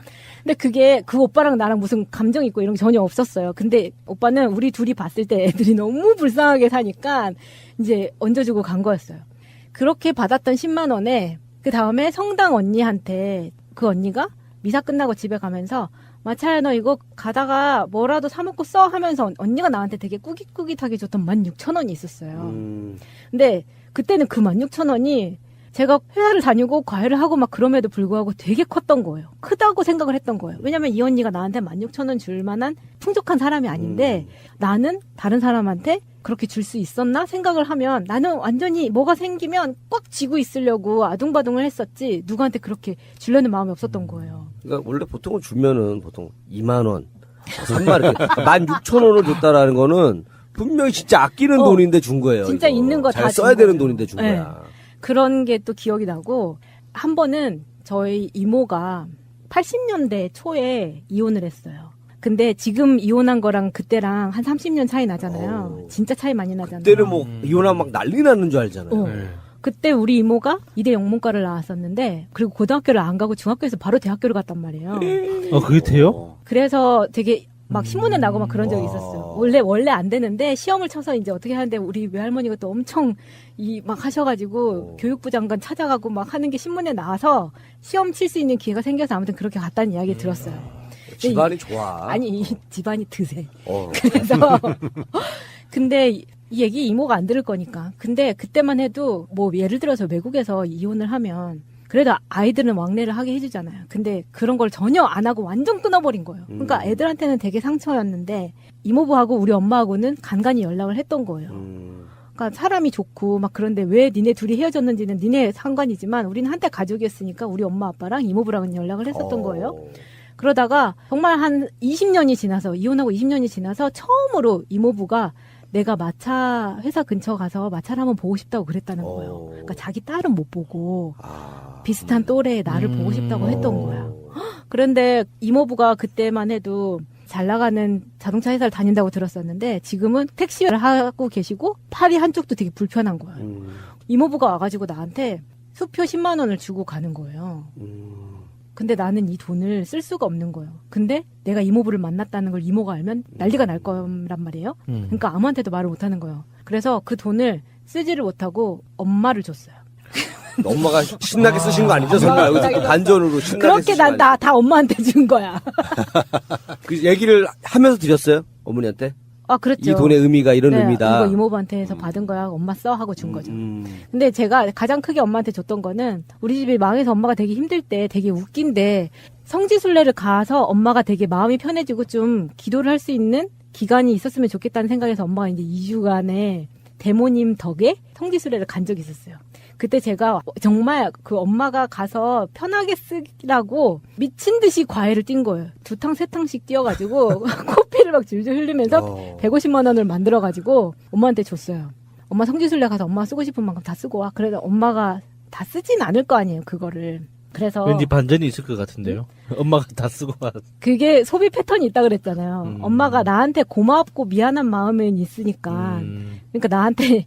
근데 그게 그 오빠랑 나랑 무슨 감정 있고 이런 게 전혀 없었어요. 근데 오빠는 우리 둘이 봤을 때 애들이 너무 불쌍하게 사니까 이제 얹어주고 간 거였어요. 그렇게 받았던 10만 원에 그 다음에 성당 언니한테 그 언니가 미사 끝나고 집에 가면서 마차야 너 이거 가다가 뭐라도 사 먹고 써 하면서 언니가 나한테 되게 꾸깃꾸깃하게 줬던 16,000원이 있었어요. 근데 그때는 그 16,000원이 제가 회사를 다니고 과외를 하고 막 그럼에도 불구하고 되게 컸던 거예요. 크다고 생각을 했던 거예요. 왜냐면 이 언니가 나한테 16,000원 줄 만한 풍족한 사람이 아닌데 나는 다른 사람한테 그렇게 줄 수 있었나 생각을 하면 나는 완전히 뭐가 생기면 꽉 쥐고 있으려고 아둥바둥을 했었지 누구한테 그렇게 주려는 마음이 없었던 거예요. 그러니까 원래 보통은 주면은 보통 2만 원, 3만 원, 16,000원을 줬다라는 거는 분명히 진짜 아끼는 돈인데 준 거예요. 진짜 이거. 있는 거 다 잘 써야 되는 돈인데 준 거야. 그런 게 또 기억이 나고 한 번은 저희 이모가 80년대 초에 이혼을 했어요. 근데 지금 이혼한 거랑 그때랑 한 30년 차이 나잖아요. 진짜 차이 많이 나잖아요. 그때는 뭐 이혼하면 막 난리 나는 줄 알잖아요. 그때 우리 이모가 이대 영문과를 나왔었는데 그리고 고등학교를 안 가고 중학교에서 바로 대학교를 갔단 말이에요. 그게 돼요? 그래서 되게 막 신문에 나고 막 그런 적이 있었어요. 원래 안 되는데 시험을 쳐서 이제 어떻게 하는데 우리 외할머니가 또 엄청 막 하셔가지고 교육부 장관 찾아가고 막 하는 게 신문에 나와서 시험 칠 수 있는 기회가 생겨서 아무튼 그렇게 갔다는 이야기 들었어요. 집안이 좋아. 아니, 집안이 드세. 그래서 근데 이 얘기 이모가 안 들을 거니까. 근데 그때만 해도 뭐 예를 들어서 외국에서 이혼을 하면 그래도 아이들은 왕래를 하게 해주잖아요. 근데 그런 걸 전혀 안 하고 완전 끊어버린 거예요. 그러니까 애들한테는 되게 상처였는데 이모부하고 우리 엄마하고는 간간히 연락을 했던 거예요. 그러니까 사람이 좋고 막 그런데 왜 니네 둘이 헤어졌는지는 니네 상관이지만 우리는 한때 가족이었으니까 우리 엄마 아빠랑 이모부랑은 연락을 했었던 거예요. 그러다가 정말 한 20년이 지나서 이혼하고 20년이 지나서 처음으로 이모부가 내가 마차 회사 근처 가서 마차를 한번 보고 싶다고 그랬다는 거예요. 그러니까 자기 딸은 못 보고 비슷한 또래의 나를 보고 싶다고 했던 거야. 그런데 이모부가 그때만 해도 잘 나가는 자동차 회사를 다닌다고 들었었는데 지금은 택시를 하고 계시고 팔이 한쪽도 되게 불편한 거예요. 이모부가 와가지고 나한테 수표 10만 원을 주고 가는 거예요. 근데 나는 이 돈을 쓸 수가 없는 거예요. 근데 내가 이모부를 만났다는 걸 이모가 알면 난리가 날 거란 말이에요. 그러니까 아무한테도 말을 못 하는 거예요. 그래서 그 돈을 쓰지를 못하고 엄마를 줬어요. 엄마가 신나게 쓰신 거 아니죠? 설마 여기서 반전으로 신나게 그렇게 쓰신 거 아니죠? 난 다 엄마한테 준 거야. 그 얘기를 하면서 드렸어요? 어머니한테? 아, 그렇죠. 이 돈의 의미가 이런 네, 의미다. 이거 이모부한테 해서 받은 거야. 엄마 써 하고 준 거죠. 근데 제가 가장 크게 엄마한테 줬던 거는 우리 집이 망해서 엄마가 되게 힘들 때 되게 웃긴데 성지순례를 가서 엄마가 되게 마음이 편해지고 좀 기도를 할 수 있는 기간이 있었으면 좋겠다는 생각에서 엄마가 이제 2주간의 대모님 덕에 성지순례를 간 적이 있었어요. 그때 제가 정말 그 엄마가 가서 편하게 쓰라고 미친 듯이 과외를 뛴 거예요. 2탕 3탕씩 뛰어가지고 코피를 막 줄줄 흘리면서 150만 원을 만들어가지고 엄마한테 줬어요. 엄마 성지순례 가서 엄마가 쓰고 싶은 만큼 다 쓰고 와. 그래도 엄마가 다 쓰진 않을 거 아니에요, 그거를. 그래서 왠지 반전이 있을 것 같은데요. 엄마가 다 쓰고 와. 그게 소비 패턴이 있다 그랬잖아요. 엄마가 나한테 고맙고 미안한 마음은 있으니까. 그러니까 나한테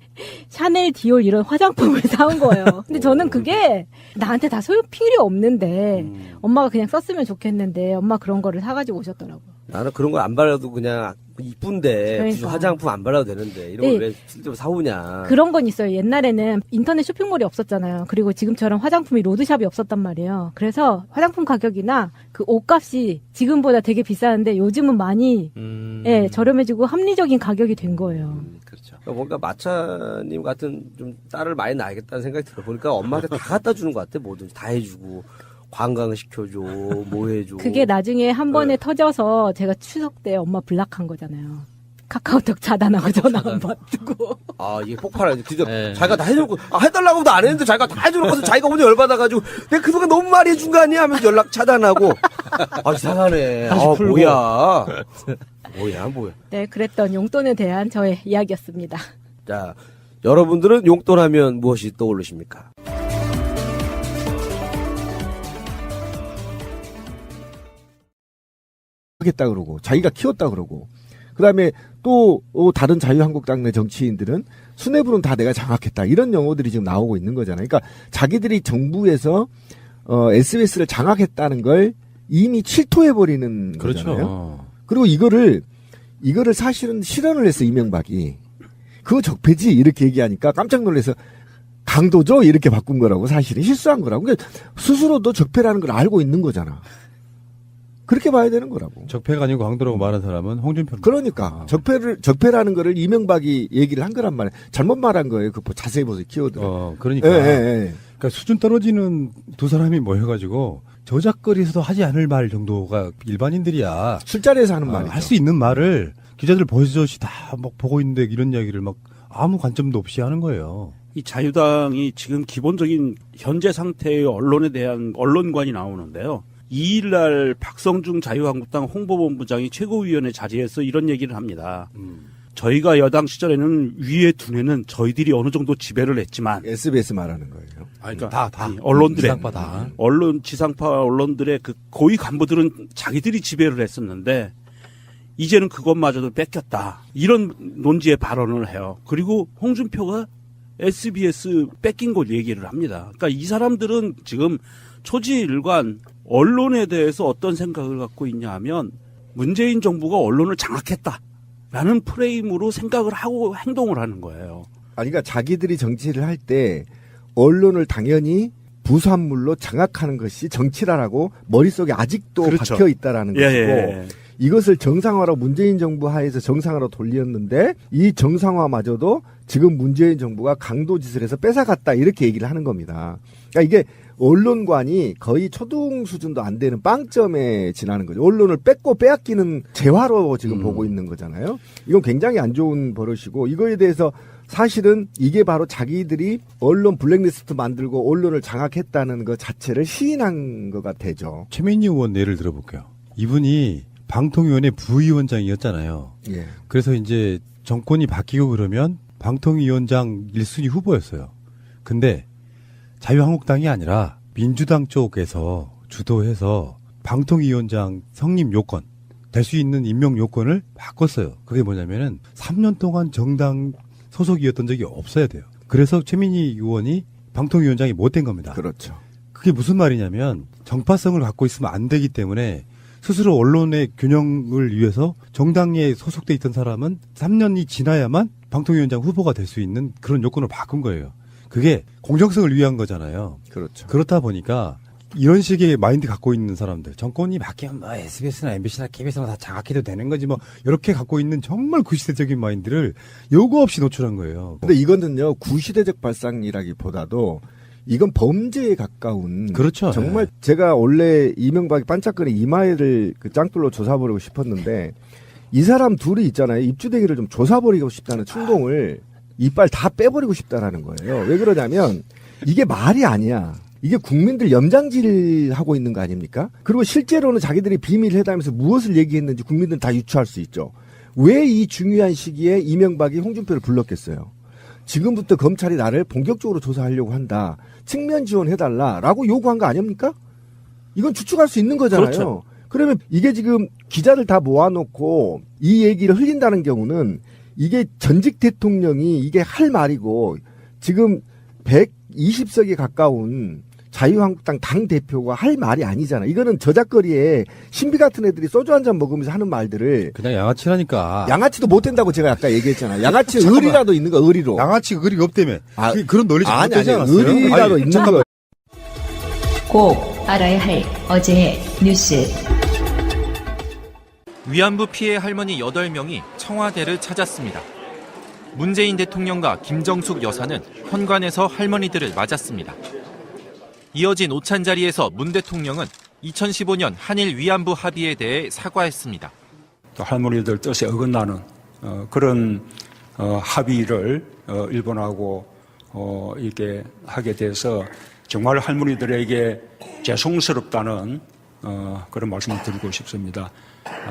샤넬, 디올 이런 화장품을 사온 거예요. 근데 저는 그게 나한테 다 소용 필요 없는데 엄마가 그냥 썼으면 좋겠는데 엄마 그런 거를 사가지고 오셨더라고요. 나는 그런 거 안 발라도 그냥 이쁜데 그러니까. 무슨 화장품 안 발라도 되는데 이런 걸 왜 실제로 사오냐. 그런 건 있어요. 옛날에는 인터넷 쇼핑몰이 없었잖아요. 그리고 지금처럼 화장품이 로드샵이 없었단 말이에요. 그래서 화장품 가격이나 그 옷값이 지금보다 되게 비싸는데 요즘은 많이 예, 저렴해지고 합리적인 가격이 된 거예요. 그렇죠. 뭔가 마차님 같은 좀 딸을 많이 낳아야겠다는 생각이 들어. 보니까 엄마한테 다 갖다 주는 것 같아. 뭐든지 다 해주고. 관광시켜줘, 뭐 해줘. 그게 나중에 한 번에 터져서 제가 추석 때 엄마 블락한 거잖아요. 카카오톡 차단하고 전화 안 받고. 아, 이게 폭발하지. 진짜 자기가 다 해놓고, 해달라고도 안 했는데 자기가 다 해줘놓고서 자기가 혼자 열받아가지고, 내가 그동안 너무 많이 해준 거 아니야? 하면서 연락 차단하고. 아, 이상하네. 뭐야. 뭐야. 네, 그랬던 용돈에 대한 저의 이야기였습니다. 자, 여러분들은 용돈 하면 무엇이 떠오르십니까? 하겠다 그러고 자기가 키웠다 그러고 그다음에 또 다른 자유한국당 내 정치인들은 수뇌부는 다 내가 장악했다 이런 용어들이 지금 나오고 있는 거잖아요. 그러니까 자기들이 정부에서 SBS를 장악했다는 걸 이미 출토해버리는 거잖아요. 그렇죠. 그리고 이거를 사실은 실현을 했어 이명박이. 그거 적폐지 이렇게 얘기하니까 깜짝 놀라서 강도죠 이렇게 바꾼 거라고 사실은 실수한 거라고. 그러니까 스스로도 적폐라는 걸 알고 있는 거잖아. 그렇게 봐야 되는 거라고. 적폐가 아니고 강도라고 말한 사람은 홍준표. 그러니까 적폐라는 거를 이명박이 얘기를 한 거란 말이야. 잘못 말한 거예요. 그 자세히 보세요. 키워드. 그러니까. 예. 그러니까 수준 떨어지는 두 사람이 모여가지고 저작거리에서도 하지 않을 말 정도가 일반인들이야. 술자리에서 하는 말이죠. 할 수 있는 말을 기자들 버젓이 다 막 보고 있는데 이런 이야기를 막 아무 관점도 없이 하는 거예요. 이 자유당이 지금 기본적인 현재 상태의 언론에 대한 언론관이 나오는데요. 2일날 박성중 자유한국당 홍보본부장이 최고위원회 자리에서 이런 얘기를 합니다. 저희가 여당 시절에는 위에 두뇌는 저희들이 어느 정도 지배를 했지만 SBS 말하는 거예요. 그러니까 언론들의 지상파 지상파 언론들의 그 고위 간부들은 자기들이 지배를 했었는데 이제는 그것마저도 뺏겼다. 이런 논지의 발언을 해요. 그리고 홍준표가 SBS 뺏긴 걸 얘기를 합니다. 그러니까 이 사람들은 지금 초지일관 언론에 대해서 어떤 생각을 갖고 있냐 하면 문재인 정부가 언론을 장악했다라는 프레임으로 생각을 하고 행동을 하는 거예요. 아니, 그러니까 자기들이 정치를 할 때 언론을 당연히 부산물로 장악하는 것이 정치라라고 머릿속에 아직도 그렇죠. 박혀 있다라는 예, 것이고 예. 이것을 정상화로 문재인 정부 하에서 정상화로 돌렸는데 이 정상화마저도 지금 문재인 정부가 강도짓을 해서 뺏어갔다 이렇게 얘기를 하는 겁니다. 그러니까 이게 언론관이 거의 초등 수준도 안 되는 빵점에 지나는 거죠. 언론을 뺏고 빼앗기는 재화로 지금 보고 있는 거잖아요. 이건 굉장히 안 좋은 버릇이고 이거에 대해서 사실은 이게 바로 자기들이 언론 블랙리스트 만들고 언론을 장악했다는 것 자체를 시인한 거가 되죠. 최민희 의원 예를 들어볼게요. 이분이 방통위원회 부위원장이었잖아요. 예. 그래서 이제 정권이 바뀌고 그러면 방통위원장 1순위 후보였어요. 근데 자유한국당이 아니라 민주당 쪽에서 주도해서 방통위원장 성립 요건, 될 수 있는 임명 요건을 바꿨어요. 그게 뭐냐면은 3년 동안 정당 소속이었던 적이 없어야 돼요. 그래서 최민희 의원이 방통위원장이 못 된 겁니다. 그렇죠. 그게 무슨 말이냐면 정파성을 갖고 있으면 안 되기 때문에 스스로 언론의 균형을 위해서 정당에 소속돼 있던 사람은 3년이 지나야만 방통위원장 후보가 될 수 있는 그런 요건을 바꾼 거예요. 그게 공정성을 위한 거잖아요. 그렇죠. 그렇다 보니까 이런 식의 마인드 갖고 있는 사람들, 정권이 바뀌면 뭐 SBS나 MBC나 KBS나 다 장악해도 되는 거지 뭐 이렇게 갖고 있는 정말 구시대적인 마인드를 요구 없이 노출한 거예요. 근데 이거는요 구시대적 발상이라기보다도 이건 범죄에 가까운. 그렇죠. 정말 제가 원래 이명박이 반짝거리는 이마에를 그 짱돌로 조사버리고 싶었는데 이 사람 둘이 있잖아요. 입주대기를 좀 조사버리고 싶다는 충동을 이빨 다 빼버리고 싶다라는 거예요. 왜 그러냐면 이게 말이 아니야. 이게 국민들 염장질하고 있는 거 아닙니까? 그리고 실제로는 자기들이 비밀회담에서 무엇을 얘기했는지 국민들은 다 유추할 수 있죠. 왜 이 중요한 시기에 이명박이 홍준표를 불렀겠어요? 지금부터 검찰이 나를 본격적으로 조사하려고 한다. 측면 지원해달라라고 요구한 거 아닙니까? 이건 추측할 수 있는 거잖아요. 그렇죠. 그러면 이게 지금 기자들 다 모아놓고 이 얘기를 흘린다는 경우는 이게 전직 대통령이 이게 할 말이고 지금 120석에 가까운 자유한국당 당대표가 할 말이 아니잖아. 이거는 저작거리에 신비 같은 애들이 소주 한 잔 먹으면서 하는 말들을 그냥 양아치라니까. 양아치도 못 된다고 제가 아까 얘기했잖아. 양아치 의리라도 있는 거 의리로. 양아치 의리가 없다며. 아, 그런 논리 잘못되지 않았어요? 의리라도 아니, 있는 잠깐만. 거. 꼭 알아야 할 어제의 뉴스. 위안부 피해 할머니 8명이 청와대를 찾았습니다. 문재인 대통령과 김정숙 여사는 현관에서 할머니들을 맞았습니다. 이어진 오찬 자리에서 문 대통령은 2015년 한일 위안부 합의에 대해 사과했습니다. 또 할머니들 뜻에 어긋나는 그런 합의를 일본하고 이렇게 하게 돼서 정말 할머니들에게 죄송스럽다는 그런 말씀을 드리고 싶습니다.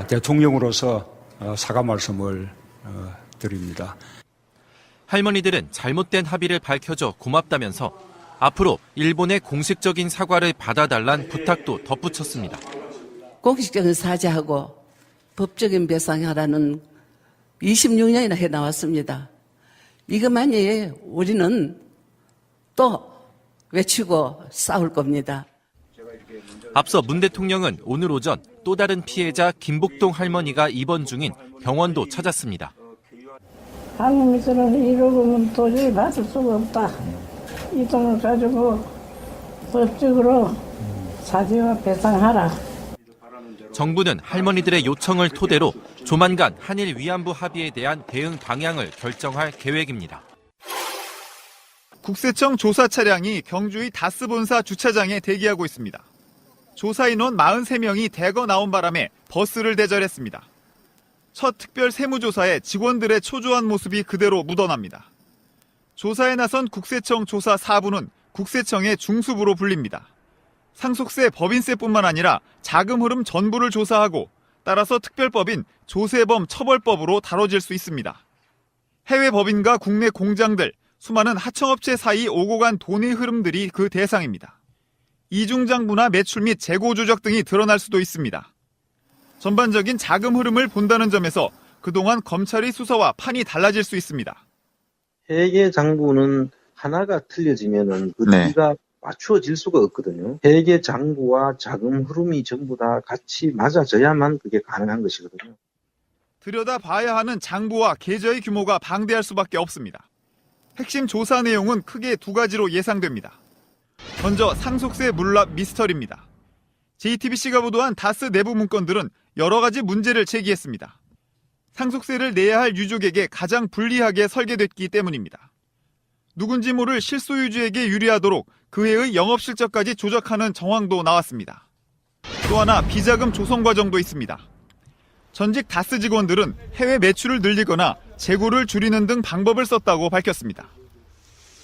대통령으로서 사과 말씀을 드립니다. 할머니들은 잘못된 합의를 밝혀줘 고맙다면서 앞으로 일본의 공식적인 사과를 받아달란 부탁도 덧붙였습니다. 공식적인 사죄하고 법적인 배상하라는 26년이나 해나왔습니다. 이것만이 우리는 또 외치고 싸울 겁니다. 앞서 문 대통령은 오늘 오전 또 다른 피해자 김복동 할머니가 입원 중인 병원도 찾았습니다. 할머니들은 이러고는 도저히 받을 수가 없다. 이 돈을 가지고 법적으로 사죄와 배상하라. 정부는 할머니들의 요청을 토대로 조만간 한일 위안부 합의에 대한 대응 방향을 결정할 계획입니다. 국세청 조사 차량이 경주의 다스본사 주차장에 대기하고 있습니다. 조사 인원 43명이 대거 나온 바람에 버스를 대절했습니다. 첫 특별 세무조사에 직원들의 초조한 모습이 그대로 묻어납니다. 조사에 나선 국세청 조사 4부는 국세청의 중수부로 불립니다. 상속세, 법인세뿐만 아니라 자금 흐름 전부를 조사하고 따라서 특별법인 조세범 처벌법으로 다뤄질 수 있습니다. 해외 법인과 국내 공장들, 수많은 하청업체 사이 오고 간 돈의 흐름들이 그 대상입니다. 이중장부나 매출 및 재고 조작 등이 드러날 수도 있습니다. 전반적인 자금 흐름을 본다는 점에서 그동안 검찰의 수사와 판이 달라질 수 있습니다. 회계 장부는 하나가 틀려지면은 그 뒤가 맞추어질 수가 없거든요. 회계 장부와 자금 흐름이 전부 다 같이 맞아져야만 그게 가능한 것이거든요. 들여다봐야 하는 장부와 계좌의 규모가 방대할 수밖에 없습니다. 핵심 조사 내용은 크게 두 가지로 예상됩니다. 먼저 상속세 물납 미스터리입니다. JTBC가 보도한 다스 내부 문건들은 여러 가지 문제를 제기했습니다. 상속세를 내야 할 유족에게 가장 불리하게 설계됐기 때문입니다. 누군지 모를 실소유주에게 유리하도록 그 해의 영업실적까지 조작하는 정황도 나왔습니다. 또 하나 비자금 조성 과정도 있습니다. 전직 다스 직원들은 해외 매출을 늘리거나 재고를 줄이는 등 방법을 썼다고 밝혔습니다.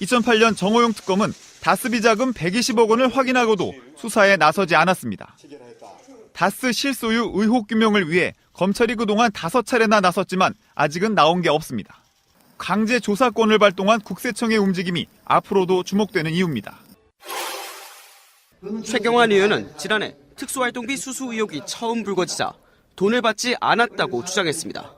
2008년 정호용 특검은 다스 비자금 120억 원을 확인하고도 수사에 나서지 않았습니다. 다스 실소유 의혹 규명을 위해 검찰이 그동안 5차례나 나섰지만 아직은 나온 게 없습니다. 강제 조사권을 발동한 국세청의 움직임이 앞으로도 주목되는 이유입니다. 최경환 의원은 지난해 특수활동비 수수 의혹이 처음 불거지자 돈을 받지 않았다고 주장했습니다.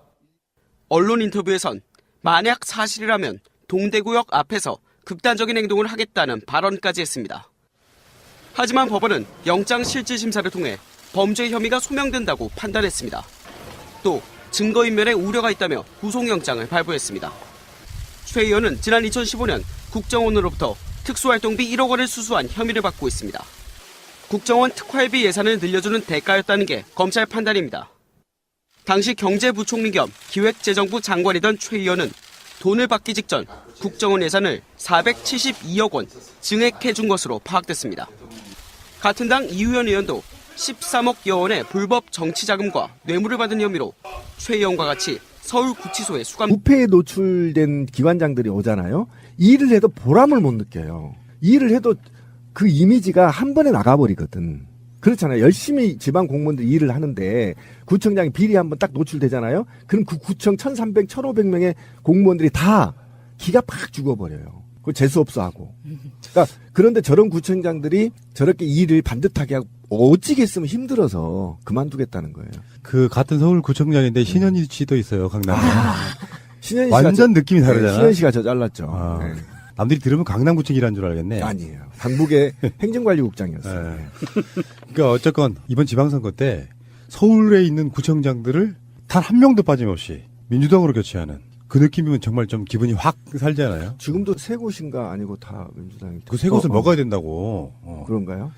언론 인터뷰에선 만약 사실이라면 동대구역 앞에서 극단적인 행동을 하겠다는 발언까지 했습니다. 하지만 법원은 영장실질심사를 통해 범죄 혐의가 소명된다고 판단했습니다. 또 증거인멸에 우려가 있다며 구속영장을 발부했습니다. 최 의원은 지난 2015년 국정원으로부터 특수활동비 1억 원을 수수한 혐의를 받고 있습니다. 국정원 특활비 예산을 늘려주는 대가였다는 게 검찰 판단입니다. 당시 경제부총리 겸 기획재정부 장관이던 최 의원은 돈을 받기 직전 국정원 예산을 472억 원 증액해준 것으로 파악됐습니다. 같은 당 이우현 의원도 13억여 원의 불법 정치자금과 뇌물을 받은 혐의로 최 의원과 같이 서울구치소에 수감. 부패에 노출된 기관장들이 오잖아요. 일을 해도 보람을 못 느껴요. 일을 해도 그 이미지가 한 번에 나가버리거든. 그렇잖아요. 열심히 지방 공무원들이 일을 하는데 구청장이 비리 한번 딱 노출되잖아요. 그럼 그 구청 1,300, 1,500명의 공무원들이 다 기가 팍 죽어버려요. 그걸 재수없어 하고. 그러니까 그런데 저런 구청장들이 저렇게 일을 반듯하게 하고 어찌겠으면 힘들어서 그만두겠다는 거예요. 그 같은 서울구청장인데 신현희 씨도 있어요, 강남. 신현희 씨가 완전 느낌이 다르잖아. 신현희 씨가 저 잘랐죠. 네. 남들이 들으면 강남구청이라는 줄 알겠네. 아니에요. 강북의 행정관리국장이었어요. 네. 그러니까 어쨌건 이번 지방선거 때 서울에 있는 구청장들을 단 한 명도 빠짐없이 민주당으로 교체하는 그 느낌이면 정말 좀 기분이 확 살잖아요. 지금도 세 곳인가 아니고 다 민주당이. 그 세 곳을 먹어야 된다고. 그런가요?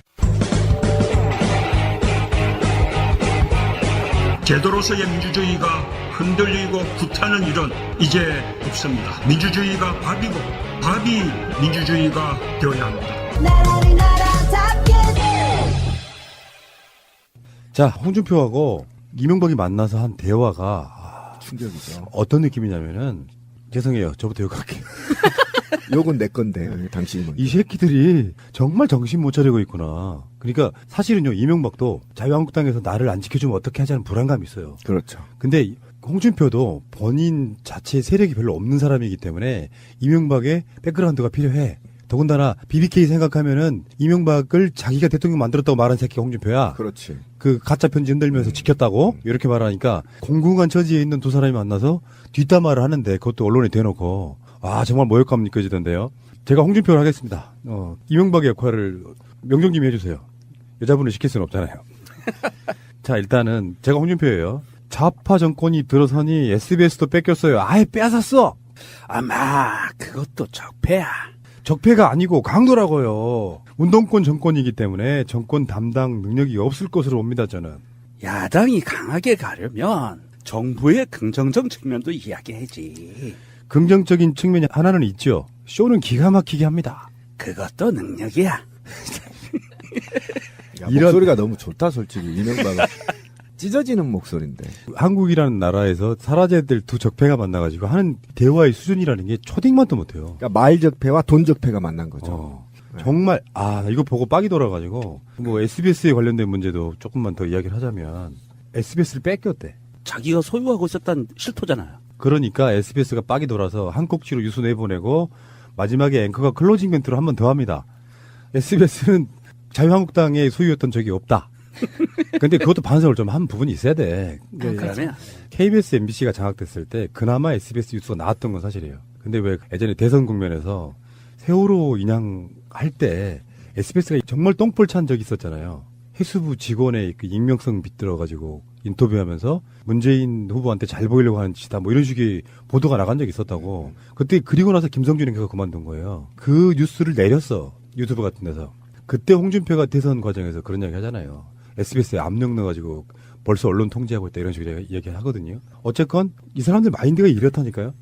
제도로서의 민주주의가 흔들리고 구타는 일은 이제 없습니다. 민주주의가 밥이고 밥이 민주주의가 되어야 합니다. 자, 홍준표하고 이명박이 만나서 한 대화가 충격이죠. 어떤 느낌이냐면은 죄송해요. 저부터 욕할게요. 욕은 내 건데 당신이. 이 새끼들이 정말 정신 못 차리고 있구나. 그러니까 사실은요, 이명박도 자유한국당에서 나를 안 지켜주면 어떻게 하자는 불안감이 있어요. 그렇죠. 근데 홍준표도 본인 자체 세력이 별로 없는 사람이기 때문에 이명박의 백그라운드가 필요해. 더군다나 BBK 생각하면은 이명박을 자기가 대통령 만들었다고 말한 새끼가 홍준표야. 그렇지. 그 가짜 편지 흔들면서 지켰다고 이렇게 말하니까 공공한 처지에 있는 두 사람이 만나서 뒷담화를 하는데 그것도 언론에 대놓고 아 정말 모욕감 느껴지던데요. 제가 홍준표를 하겠습니다. 이명박의 역할을 명정님이 해주세요. 여자분을 시킬 수는 없잖아요. 자 일단은 제가 홍준표예요. 좌파 정권이 들어서니 SBS도 뺏겼어요. 아예 빼앗았어. 아마 그것도 적폐야. 적폐가 아니고 강도라고요. 운동권 정권이기 때문에 정권 담당 능력이 없을 것으로 봅니다. 저는. 야당이 강하게 가려면 정부의 긍정적 측면도 이야기해야지. 긍정적인 측면이 하나는 있죠. 쇼는 기가 막히게 합니다. 그것도 능력이야. 야, 목소리가 너무 좋다 솔직히. 이명박은 찢어지는 목소리인데. 한국이라는 나라에서 사라져야될 두 적폐가 만나가지고 하는 대화의 수준이라는 게 초딩만도 못해요. 그러니까 말 적폐와 돈 적폐가 만난 거죠. 네. 정말 이거 보고 빡이 돌아가지고 뭐 SBS에 관련된 문제도 조금만 더 이야기를 하자면 SBS를 뺏겼대. 자기가 소유하고 있었던 실토잖아요. 그러니까 SBS가 빡이 돌아서 한 꼭지로 유수 내보내고 마지막에 앵커가 클로징 멘트로 한 번 더 합니다. SBS는 자유한국당의 소유였던 적이 없다. 근데 그것도 반성을 좀 한 부분이 있어야 돼. 그렇죠. KBS, MBC가 장악됐을 때 그나마 SBS 뉴스가 나왔던 건 사실이에요. 근데 왜 예전에 대선 국면에서 세월호 인양할 때 SBS가 정말 똥볼 찬 적이 있었잖아요. 해수부 직원의 그 익명성 빗들어가지고 인터뷰하면서 문재인 후보한테 잘 보이려고 하는 짓이다 뭐 이런 식의 보도가 나간 적이 있었다고. 그때 그리고 나서 김성준 행사가 그만둔 거예요. 그 뉴스를 내렸어. 유튜브 같은 데서. 그때 홍준표가 대선 과정에서 그런 이야기 하잖아요. SBS에 압력 넣어가지고 벌써 언론 통제하고 있다 이런 식으로 이야기 하거든요. 어쨌건 이 사람들 마인드가 이렇다니까요.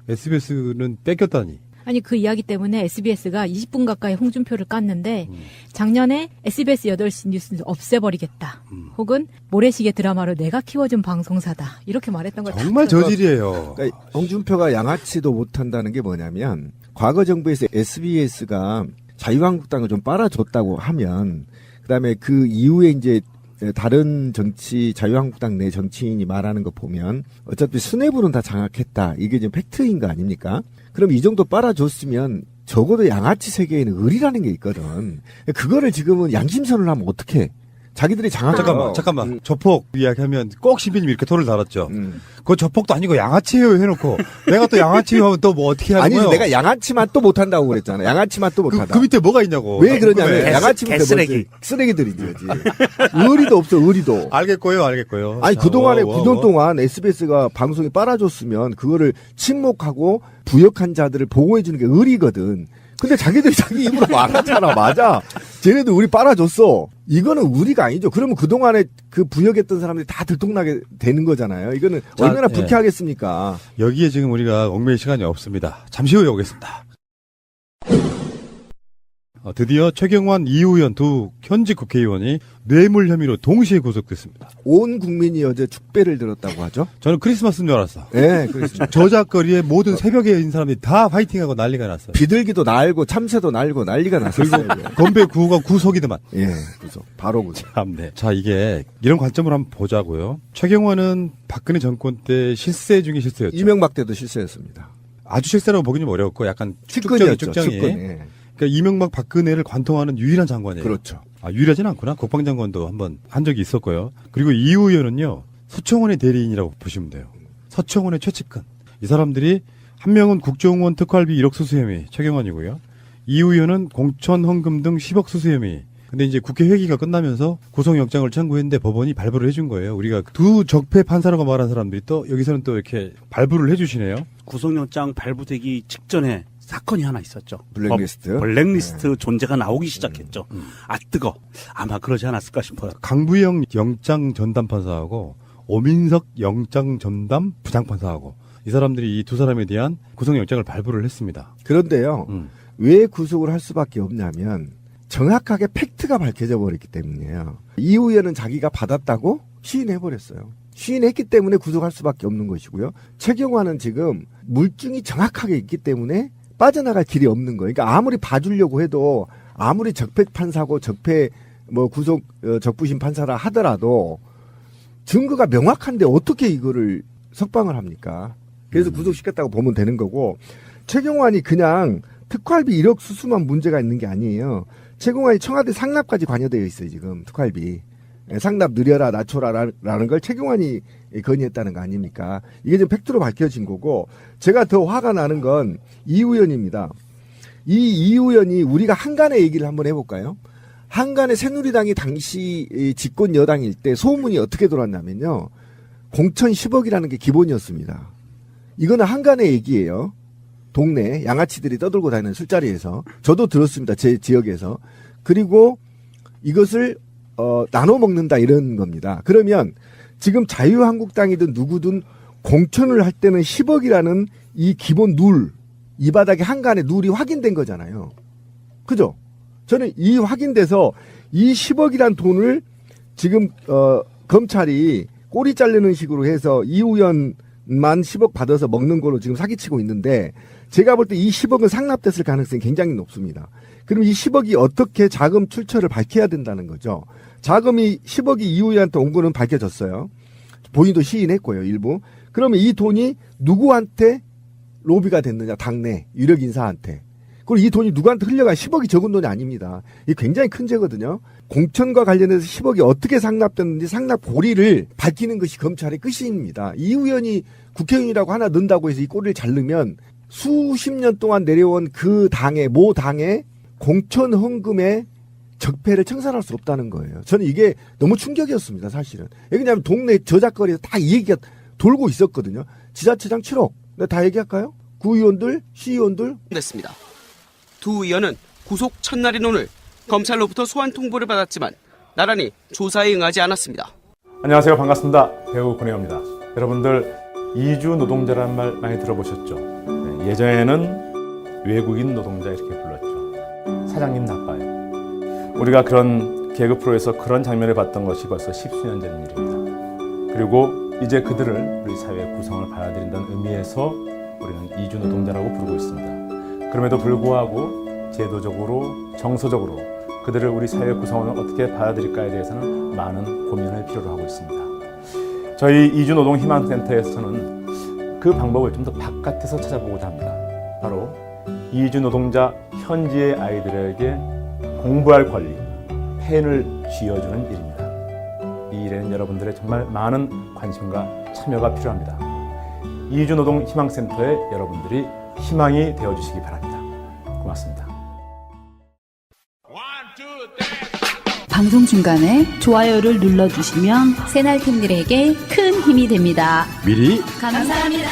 SBS는 뺏겼다니. 아니 그 이야기 때문에 SBS가 20분 가까이 홍준표를 깠는데 작년에 SBS 8시 뉴스 없애버리겠다. 혹은 모래시계 드라마로 내가 키워준 방송사다. 이렇게 말했던 걸 정말 저질이에요. 그러니까 홍준표가 양아치도 못한다는 게 뭐냐면 과거 정부에서 SBS가 자유한국당을 좀 빨아줬다고 하면 그다음에 그 이후에 이제 다른 정치 자유한국당 내 정치인이 말하는 거 보면 어차피 수뇌부는 다 장악했다. 이게 지금 팩트인 거 아닙니까? 그럼 이 정도 빨아줬으면 적어도 양아치 세계에는 을이라는 게 있거든. 그거를 지금은 양심선을 하면 어떡해. 자기들이 장악. 잠깐만. 조폭 이야기하면 꼭 신비님이 이렇게 토를 달았죠. 그거 조폭도 아니고 양아치예요 해놓고 내가 또 양아치예요 하면 또 뭐 어떻게 하는 거예요? 아니 내가 양아치만 또 못한다고 그랬잖아. 양아치만 또 못하다. 그 밑에 뭐가 있냐고. 왜 그러냐면 양아치면 쓰레기. 쓰레기들이지. 의리도 없어. 의리도. 알겠고요. 아니 그동안에 9년 동안 SBS가 방송에 빨아줬으면 그거를 침묵하고 부역한 자들을 보호해주는 게 의리거든. 근데 자기들이 자기 입으로 말하잖아. 맞아. 쟤네도 우리 빨아줬어. 이거는 우리가 아니죠. 그러면 그동안에 그 부역했던 사람들이 다 들통나게 되는 거잖아요. 이거는 얼마나 불쾌하겠습니까? 여기에 지금 우리가 얽매일 시간이 없습니다. 잠시 후에 오겠습니다. 드디어 최경환, 이우현 두 현직 국회의원이 뇌물 혐의로 동시에 구속됐습니다. 온 국민이 어제 축배를 들었다고 하죠? 저는 크리스마스인 줄 알았어. 네, 그렇습니다. 저작거리에 모든 새벽에 있는 사람들이 다 파이팅하고 난리가 났어요. 비둘기도 날고 참새도 날고 난리가 났어요. 건배 구호가 구속이더만. 예, 구속. 바로 구속. 참네. 자, 이게 이런 관점으로 한번 보자고요. 최경환은 박근혜 정권 때 실세 중에 실세였죠. 이명박 때도 실세였습니다. 아주 실세라고 보기는 좀 어렵고 약간 측근이었죠. 측정이. 측근. 예. 그러니까 이명박 박근혜를 관통하는 유일한 장관이에요. 그렇죠. 유일하진 않구나. 국방장관도 한번 한 적이 있었고요. 그리고 이우 의원은요. 서청원의 대리인이라고 보시면 돼요. 서청원의 최측근. 이 사람들이 한 명은 국정원 특활비 1억 수수 혐의 최경환이고요. 이우 의원은 공천 헌금 등 10억 수수 혐의. 근데 이제 국회 회기가 끝나면서 구속영장을 청구했는데 법원이 발부를 해준 거예요. 우리가 두 적폐 판사라고 말한 사람들이 또 여기서는 또 이렇게 발부를 해주시네요. 구속영장 발부되기 직전에 사건이 하나 있었죠. 블랙리스트. 블랙리스트 존재가 나오기 시작했죠. 아 뜨거. 아마 그러지 않았을까 싶어요. 강부영 영장 전담 판사하고 오민석 영장 전담 부장 판사하고 이 사람들이 이 두 사람에 대한 구속영장을 발부를 했습니다. 그런데요. 왜 구속을 할 수밖에 없냐면 정확하게 팩트가 밝혀져 버렸기 때문이에요. 이우 의원은 자기가 받았다고 시인해버렸어요. 시인했기 때문에 구속할 수밖에 없는 것이고요. 최경환은 지금 물증이 정확하게 있기 때문에 빠져나갈 길이 없는 거예요. 그러니까 아무리 봐주려고 해도 아무리 적폐 판사고 적폐 구속 적부심 판사라 하더라도 증거가 명확한데 어떻게 이거를 석방을 합니까? 그래서 구속시켰다고 보면 되는 거고 최경환이 그냥 특활비 1억 수수만 문제가 있는 게 아니에요. 최경환이 청와대 상납까지 관여되어 있어요. 지금 특활비. 상납 느려라 낮춰라라는 걸 최경환이 건의했다는 거 아닙니까? 이게 지금 팩트로 밝혀진 거고 제가 더 화가 나는 건 이 의원입니다. 이 의원이 우리가 한간의 얘기를 한번 해볼까요? 한간의 새누리당이 당시 집권 여당일 때 소문이 어떻게 돌았냐면요. 공천 10억이라는 게 기본이었습니다. 이거는 한간의 얘기예요. 동네 양아치들이 떠들고 다니는 술자리에서 저도 들었습니다. 제 지역에서. 그리고 이것을 나눠 먹는다 이런 겁니다. 그러면 지금 자유한국당이든 누구든 공천을 할 때는 10억이라는 이 기본 룰, 이 바닥에 한간에 룰이 확인된 거잖아요. 그죠? 저는 이 확인돼서 이 10억이란 돈을 지금 검찰이 꼬리 자르는 식으로 해서 이 의원만 10억 받아서 먹는 걸로 지금 사기치고 있는데 제가 볼 때 이 10억은 상납됐을 가능성이 굉장히 높습니다. 그럼 이 10억이 어떻게 자금 출처를 밝혀야 된다는 거죠. 자금이 10억이 이 의원한테 온 거는 밝혀졌어요. 본인도 시인했고요, 일부. 그러면 이 돈이 누구한테 로비가 됐느냐, 당내 유력 인사한테. 그리고 이 돈이 누구한테 흘려가 10억이 적은 돈이 아닙니다. 이게 굉장히 큰 죄거든요. 공천과 관련해서 10억이 어떻게 상납됐는지 상납 고리를 밝히는 것이 검찰의 끝입니다. 이 의원이 국회의원이라고 하나 넣는다고 해서 이 꼬리를 잘 넣으면 수십 년 동안 내려온 그 당의 모 당의 공천 헌금의 적폐를 청산할 수 없다는 거예요. 저는 이게 너무 충격이었습니다, 사실은. 왜냐하면 동네 저작거리에서 다 이 얘기가 돌고 있었거든요. 지자체장 7억. 내가 다 얘기할까요? 구의원들, 시의원들. 됐습니다. 두 의원은 구속 첫날인 오늘 검찰로부터 소환 통보를 받았지만 나란히 조사에 응하지 않았습니다. 안녕하세요. 반갑습니다. 배우 권혜입니다. 여러분들 이주 노동자라는 말 많이 들어보셨죠? 네, 예전에는 외국인 노동자 이렇게 불렀죠. 사장님 나빠요. 우리가 그런 개그 프로에서 그런 장면을 봤던 것이 벌써 10수년 전 일입니다. 그리고 이제 그들을 우리 사회의 구성을 받아들인다는 의미에서 우리는 이주 노동자라고 부르고 있습니다. 그럼에도 불구하고 제도적으로 정서적으로 그들을 우리 사회 구성원을 어떻게 받아들일까에 대해서는 많은 고민을 필요로 하고 있습니다. 저희 이주노동희망센터에서는 그 방법을 좀 더 바깥에서 찾아보고자 합니다. 바로 이주노동자 현지의 아이들에게 공부할 권리, 펜을 쥐어주는 일입니다. 이 일에는 여러분들의 정말 많은 관심과 참여가 필요합니다. 이주노동희망센터에 여러분들이 희망이 되어주시기 바랍니다. 고맙습니다. 방송 중간에 좋아요를 눌러주시면 새날팀들에게 큰 힘이 됩니다. 미리 감사합니다.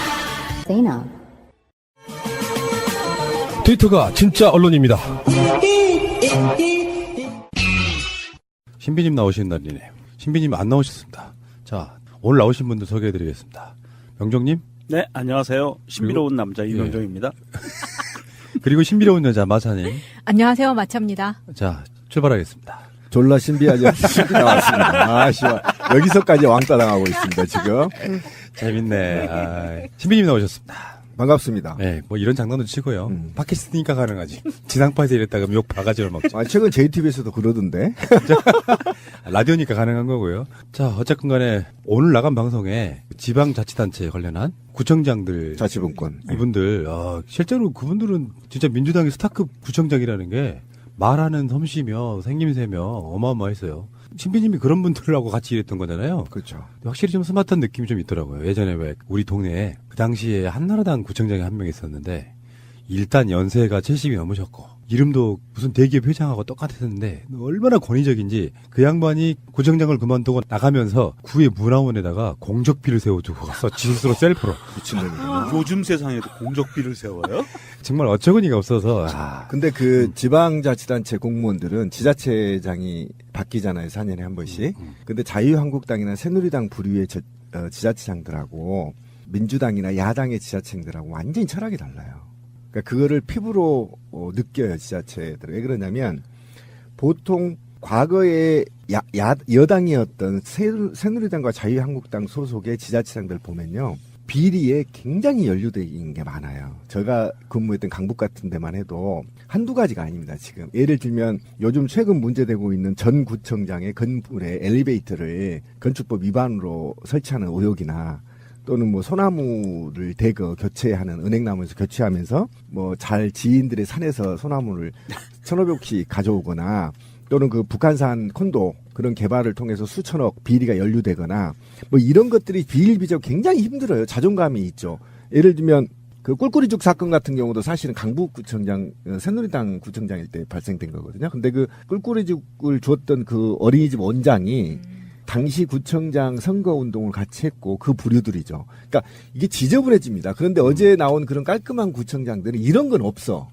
트위터가 진짜 언론입니다. 신비님 나오시는 날이네요. 신비님 안 나오셨습니다. 자, 오늘 나오신 분들 소개해드리겠습니다. 명종님. 네, 안녕하세요. 신비로운 남자 이명종입니다. 그리고 신비로운 여자 마차님. 안녕하세요. 마차입니다. 자, 출발하겠습니다. 졸라 신비하지 신비 나왔습니다. 아, 씨발. 여기서까지 왕따 당하고 있습니다, 지금. 재밌네. 아, 신비님 나오셨습니다. 반갑습니다. 네, 뭐 이런 장난도 치고요. 팟캐스트니까 가능하지. 지상파에서 이랬다가 욕 바가지를 먹죠. 아, 최근 JTBC에서도 그러던데. 라디오니까 가능한 거고요. 자, 어쨌건 간에 오늘 나간 방송에 지방자치단체에 관련한 구청장들. 자치분권. 이분들, 실제로 그분들은 진짜 민주당의 스타급 구청장이라는 게 말하는 솜씨며 생김새며 어마어마했어요. 신비님이 그런 분들하고 같이 일했던 거잖아요. 그렇죠. 확실히 좀 스마트한 느낌이 좀 있더라고요. 예전에 왜 우리 동네에 그 당시에 한나라당 구청장이 한 명 있었는데 일단 연세가 70이 넘으셨고 이름도 무슨 대기업 회장하고 똑같았는데 얼마나 권위적인지 그 양반이 구청장을 그만두고 나가면서 구의 문화원에다가 공적비를 세워주고 가서 지스스로 셀프로. 미친놈이구나. 요즘 세상에도 공적비를 세워요? 정말 어처구니가 없어서. 근데 그 지방자치단체 공무원들은 지자체장이 바뀌잖아요. 4년에 한 번씩. 근데 자유한국당이나 새누리당 부류의 지자체장들하고 민주당이나 야당의 지자체장들하고 완전히 철학이 달라요. 그러니까 그거를 피부로 느껴요, 지자체들. 왜 그러냐면 보통 과거에 여당이었던 새누리당과 자유한국당 소속의 지자체장들 보면요. 비리에 굉장히 연루되어 있는 게 많아요. 제가 근무했던 강북 같은 데만 해도 한두 가지가 아닙니다, 지금. 예를 들면 요즘 최근 문제되고 있는 전 구청장의 건물에 엘리베이터를 건축법 위반으로 설치하는 의혹이나 또는 뭐 소나무를 대거 교체하는 은행나무에서 교체하면서 뭐 잘 지인들의 산에서 소나무를 1,500씩 가져오거나 또는 그 북한산 콘도 그런 개발을 통해서 수천억 비리가 연루되거나 뭐 이런 것들이 비일비재로 굉장히 힘들어요. 자존감이 있죠. 예를 들면 그 꿀꿀이죽 사건 같은 경우도 사실은 강북구청장 새누리당 구청장일 때 발생된 거거든요. 근데 그 꿀꿀이죽을 줬던 그 어린이집 원장이 당시 구청장 선거운동을 같이 했고 그 부류들이죠. 그러니까 이게 지저분해집니다. 그런데 어제 나온 그런 깔끔한 구청장들은 이런 건 없어.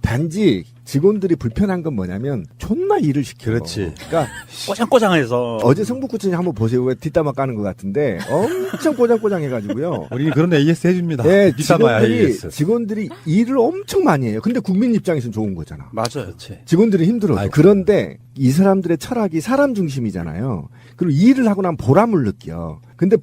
단지 직원들이 불편한 건 뭐냐면 존나 일을 시켜. 그렇지. 그러니까 꼬장꼬장해서. 어제 성북구청장 한번 보세요. 왜 뒷담화 까는 것 같은데 엄청 꼬장꼬장해가지고요. 우리는 그런 AS 해줍니다. 네, 뒷담화 AS. 직원들이 일을 엄청 많이 해요. 근데 국민 입장에서는 좋은 거잖아. 맞아요. 직원들이 힘들어요. 그런데 이 사람들의 철학이 사람 중심이잖아요. 그리고 일을 하고 나면 보람을 느껴. 근데